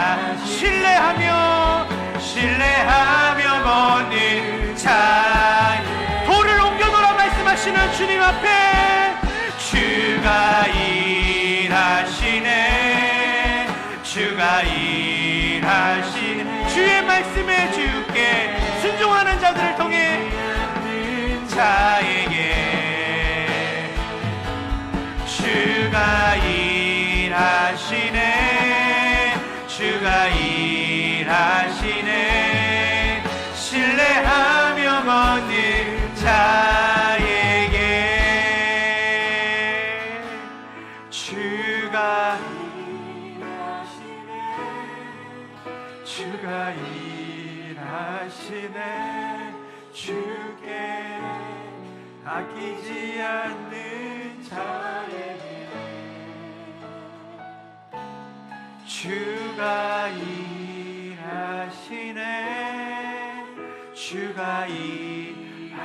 신뢰하며 걷는 자, 돌을 옮겨놓으라 말씀하시는 주님 앞에 주가 일하시네, 주가 일하시네. 주의 말씀에 주께 순종하는 자들을 통해 자에게 주가 일하시네, 주가 일하시네. 신뢰하며 걷는 자에게 주가 일하시네, 주가 일하시네. 주께 아끼지 않는 자에게 주가 일하시네, 주가 일하시네.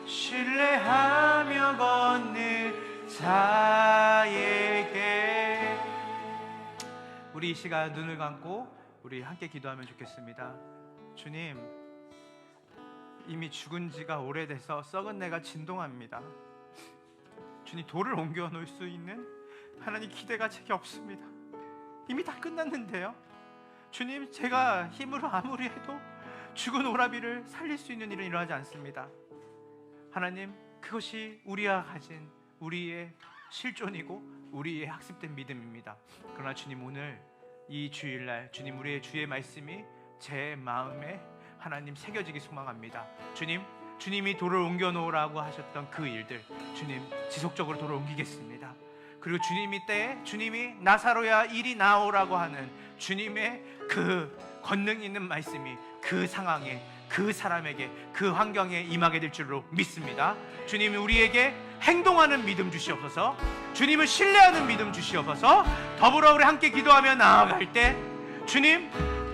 신뢰하며 걷는 자에게. 우리 이 시간 눈을 감고 우리 함께 기도하면 좋겠습니다. 주님, 이미 죽은 지가 오래돼서 썩은 내가 진동합니다. 주님, 돌을 옮겨 놓을 수 있는 하나님 기대가 제게 없습니다. 이미 다 끝났는데요. 주님, 제가 힘으로 아무리 해도 죽은 오라비를 살릴 수 있는 일은 일어나지 않습니다. 하나님, 그것이 우리가 가진 우리의 실존이고 우리의 학습된 믿음입니다. 그러나 주님, 오늘 이 주일날 주님, 우리의 주의 말씀이 제 마음에 하나님 새겨지기 소망합니다. 주님, 주님이 돌을 옮겨 놓으라고 하셨던 그 일들, 주님 지속적으로 돌을 옮기겠습니다. 그리고 주님이 때에 주님이 나사로야 이리 나오라고 하는 주님의 그 권능 있는 말씀이 그 상황에, 그 사람에게, 그 환경에 임하게 될 줄로 믿습니다. 주님이 우리에게 행동하는 믿음 주시옵소서, 주님을 신뢰하는 믿음 주시옵소서. 더불어 우리 함께 기도하며 나아갈 때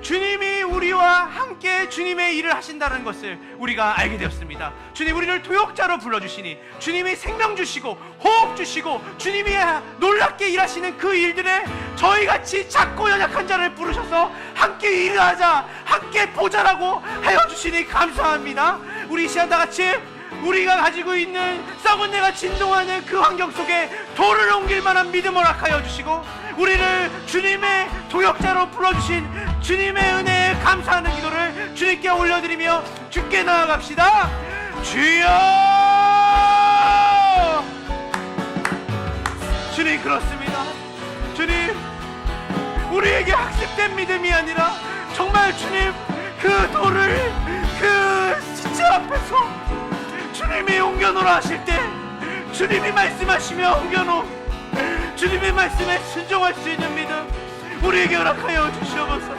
주님이 우리와 함께 주님의 일을 하신다는 것을 우리가 알게 되었습니다. 주님, 우리를 도역자로 불러주시니 주님이 생명 주시고 호흡 주시고 주님이 놀랍게 일하시는 그 일들에 저희같이 작고 연약한 자를 부르셔서 함께 일하자, 함께 보자라고 하여 주시니 감사합니다. 우리 이 시간 다같이 우리가 가지고 있는 썩은 내가 진동하는 그 환경 속에 돌을 옮길 만한 믿음을 허락하여 주시고 우리를 주님의 도역자로 불러주신 주님의 은혜에 감사하는 기도를 주님께 올려드리며 주께 나아갑시다. 주여! 주님, 그렇습니다. 주님, 우리에게 학습된 믿음이 아니라 정말 주님, 그 돌을 그 시체 앞에서 주님이 옮겨놓으라 하실 때 주님이 말씀하시며 옮겨놓은 주님의 말씀에 순종할 수 있는 믿음 우리에게 허락하여 주시옵소서.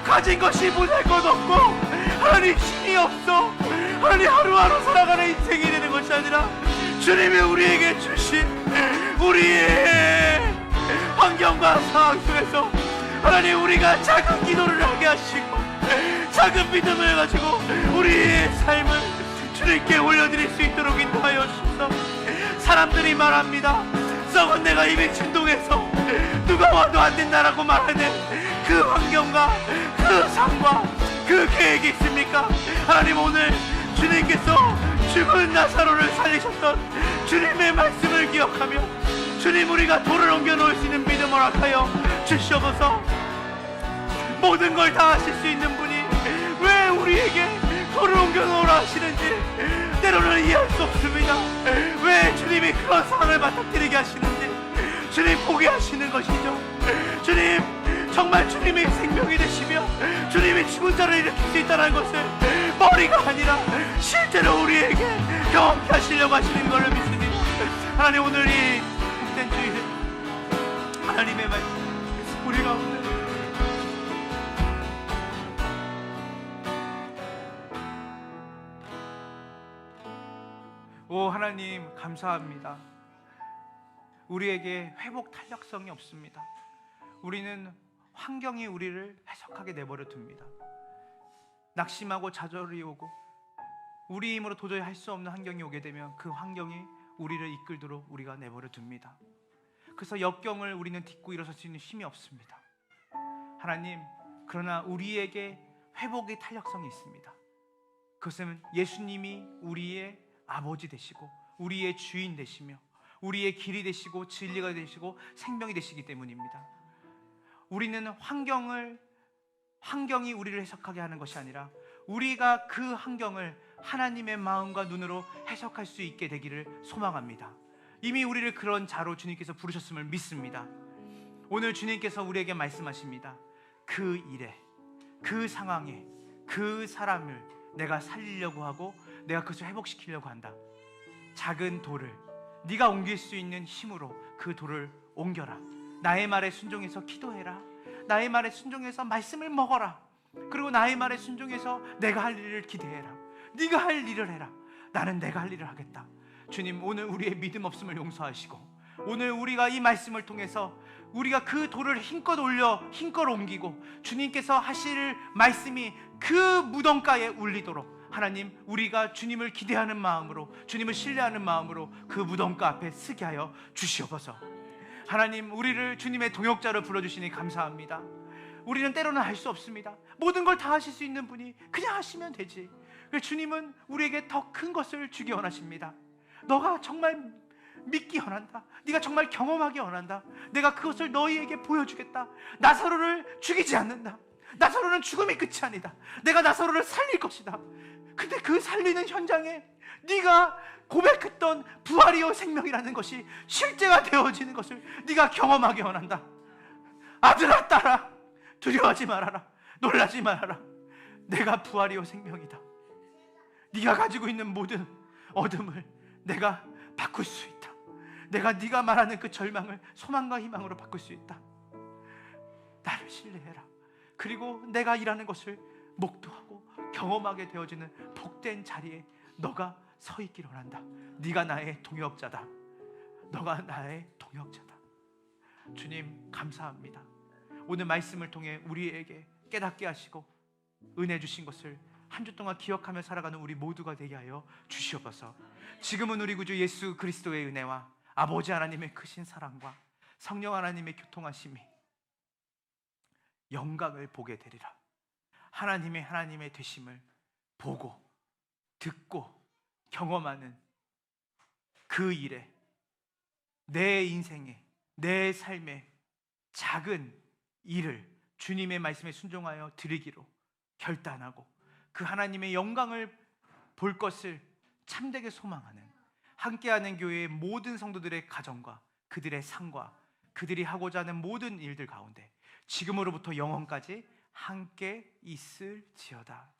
가진 것이 못할 것 없고 하나님 힘이 없어 하나님 하루하루 살아가는 인생이 되는 것이 아니라 주님이 우리에게 주신 우리의 환경과 상황 속에서 하나님, 우리가 작은 기도를 하게 하시고 작은 믿음을 가지고 우리의 삶을 주님께 올려드릴 수 있도록 인도하여 주소서. 사람들이 말합니다. 썩은 내가 입에 진동해서 누가 와도 안 된다라고 말하는 그 환경과 그 삶과 그 계획이 있습니까? 하나님, 오늘 주님께서 죽은 나사로를 살리셨던 주님의 말씀을 기억하며 주님, 우리가 돌을 옮겨 놓을 수 있는 믿음을 허락하여 주시옵소서. 모든 걸 다 하실 수 있는 분이 왜 우리에게 돌을 옮겨 놓으라 하시는지 때로는 이해할 수 없습니다. 왜 주님이 그런 상황을 맞닥뜨리게 하시는지 주님 보게 하시는 것이죠. 주님, 정말 주님이 생명이 되시며 주님이 죽은 자를 일으킬 수 있다는 것을 머리가 아니라 실제로 우리에게 경험케 하시려고 하시는 것을 믿습니다. 하나님, 오늘 이 복된 주일 하나님의 말씀 우리가 오늘 오 하나님, 감사합니다. 우리에게 회복 탄력성이 없습니다. 우리는 환경이 우리를 해석하게 내버려 둡니다. 낙심하고 좌절이 오고 우리 힘으로 도저히 할 수 없는 환경이 오게 되면 그 환경이 우리를 이끌도록 우리가 내버려 둡니다. 그래서 역경을 우리는 딛고 일어설 수 있는 힘이 없습니다. 하나님, 그러나 우리에게 회복의 탄력성이 있습니다. 그것은 예수님이 우리의 아버지 되시고 우리의 주인 되시며 우리의 길이 되시고 진리가 되시고 생명이 되시기 때문입니다. 우리는 환경이 우리를 해석하게 하는 것이 아니라 우리가 그 환경을 하나님의 마음과 눈으로 해석할 수 있게 되기를 소망합니다. 이미 우리를 그런 자로 주님께서 부르셨음을 믿습니다. 오늘 주님께서 우리에게 말씀하십니다. 그 일에, 그 상황에, 그 사람을 내가 살리려고 하고 내가 그것을 회복시키려고 한다. 작은 돌을 네가 옮길 수 있는 힘으로 그 돌을 옮겨라. 나의 말에 순종해서 기도해라. 나의 말에 순종해서 말씀을 먹어라. 그리고 나의 말에 순종해서 내가 할 일을 기대해라. 네가 할 일을 해라. 나는 내가 할 일을 하겠다. 주님, 오늘 우리의 믿음 없음을 용서하시고 오늘 우리가 이 말씀을 통해서 우리가 그 돌을 힘껏 올려 힘껏 옮기고 주님께서 하실 말씀이 그 무덤가에 울리도록 하나님, 우리가 주님을 기대하는 마음으로, 주님을 신뢰하는 마음으로 그 무덤가 앞에 서게 하여 주시옵소서. 하나님, 우리를 주님의 동역자로 불러주시니 감사합니다. 우리는 때로는 할 수 없습니다. 모든 걸 다 하실 수 있는 분이 그냥 하시면 되지. 주님은 우리에게 더 큰 것을 주기 원하십니다. 너가 정말 믿기 원한다. 네가 정말 경험하기 원한다. 내가 그것을 너희에게 보여주겠다. 나사로를 죽이지 않는다. 나사로는 죽음이 끝이 아니다. 내가 나사로를 살릴 것이다. 근데 그 살리는 현장에 네가 고백했던 부활이요 생명이라는 것이 실제가 되어지는 것을 네가 경험하기 원한다. 아들아, 딸아, 두려워하지 말아라. 놀라지 말아라. 내가 부활이요 생명이다. 네가 가지고 있는 모든 어둠을 내가 바꿀 수 있다. 내가 네가 말하는 그 절망을 소망과 희망으로 바꿀 수 있다. 나를 신뢰해라. 그리고 내가 일하는 것을 목도하고 경험하게 되어지는 복된 자리에 너가 서 있기를 원한다. 네가 나의 동역자다. 너가 나의 동역자다. 주님, 감사합니다. 오늘 말씀을 통해 우리에게 깨닫게 하시고 은혜 주신 것을 한 주 동안 기억하며 살아가는 우리 모두가 되게 하여 주시옵소서. 지금은 우리 구주 예수 그리스도의 은혜와 아버지 하나님의 크신 사랑과 성령 하나님의 교통하심이 영광을 보게 되리라. 하나님의 되심을 보고 듣고 경험하는 그 일에 내 인생에, 내 삶에 작은 일을 주님의 말씀에 순종하여 드리기로 결단하고 그 하나님의 영광을 볼 것을 참되게 소망하는 함께하는 교회의 모든 성도들의 가정과 그들의 삶과 그들이 하고자 하는 모든 일들 가운데 지금으로부터 영원까지 함께 있을지어다.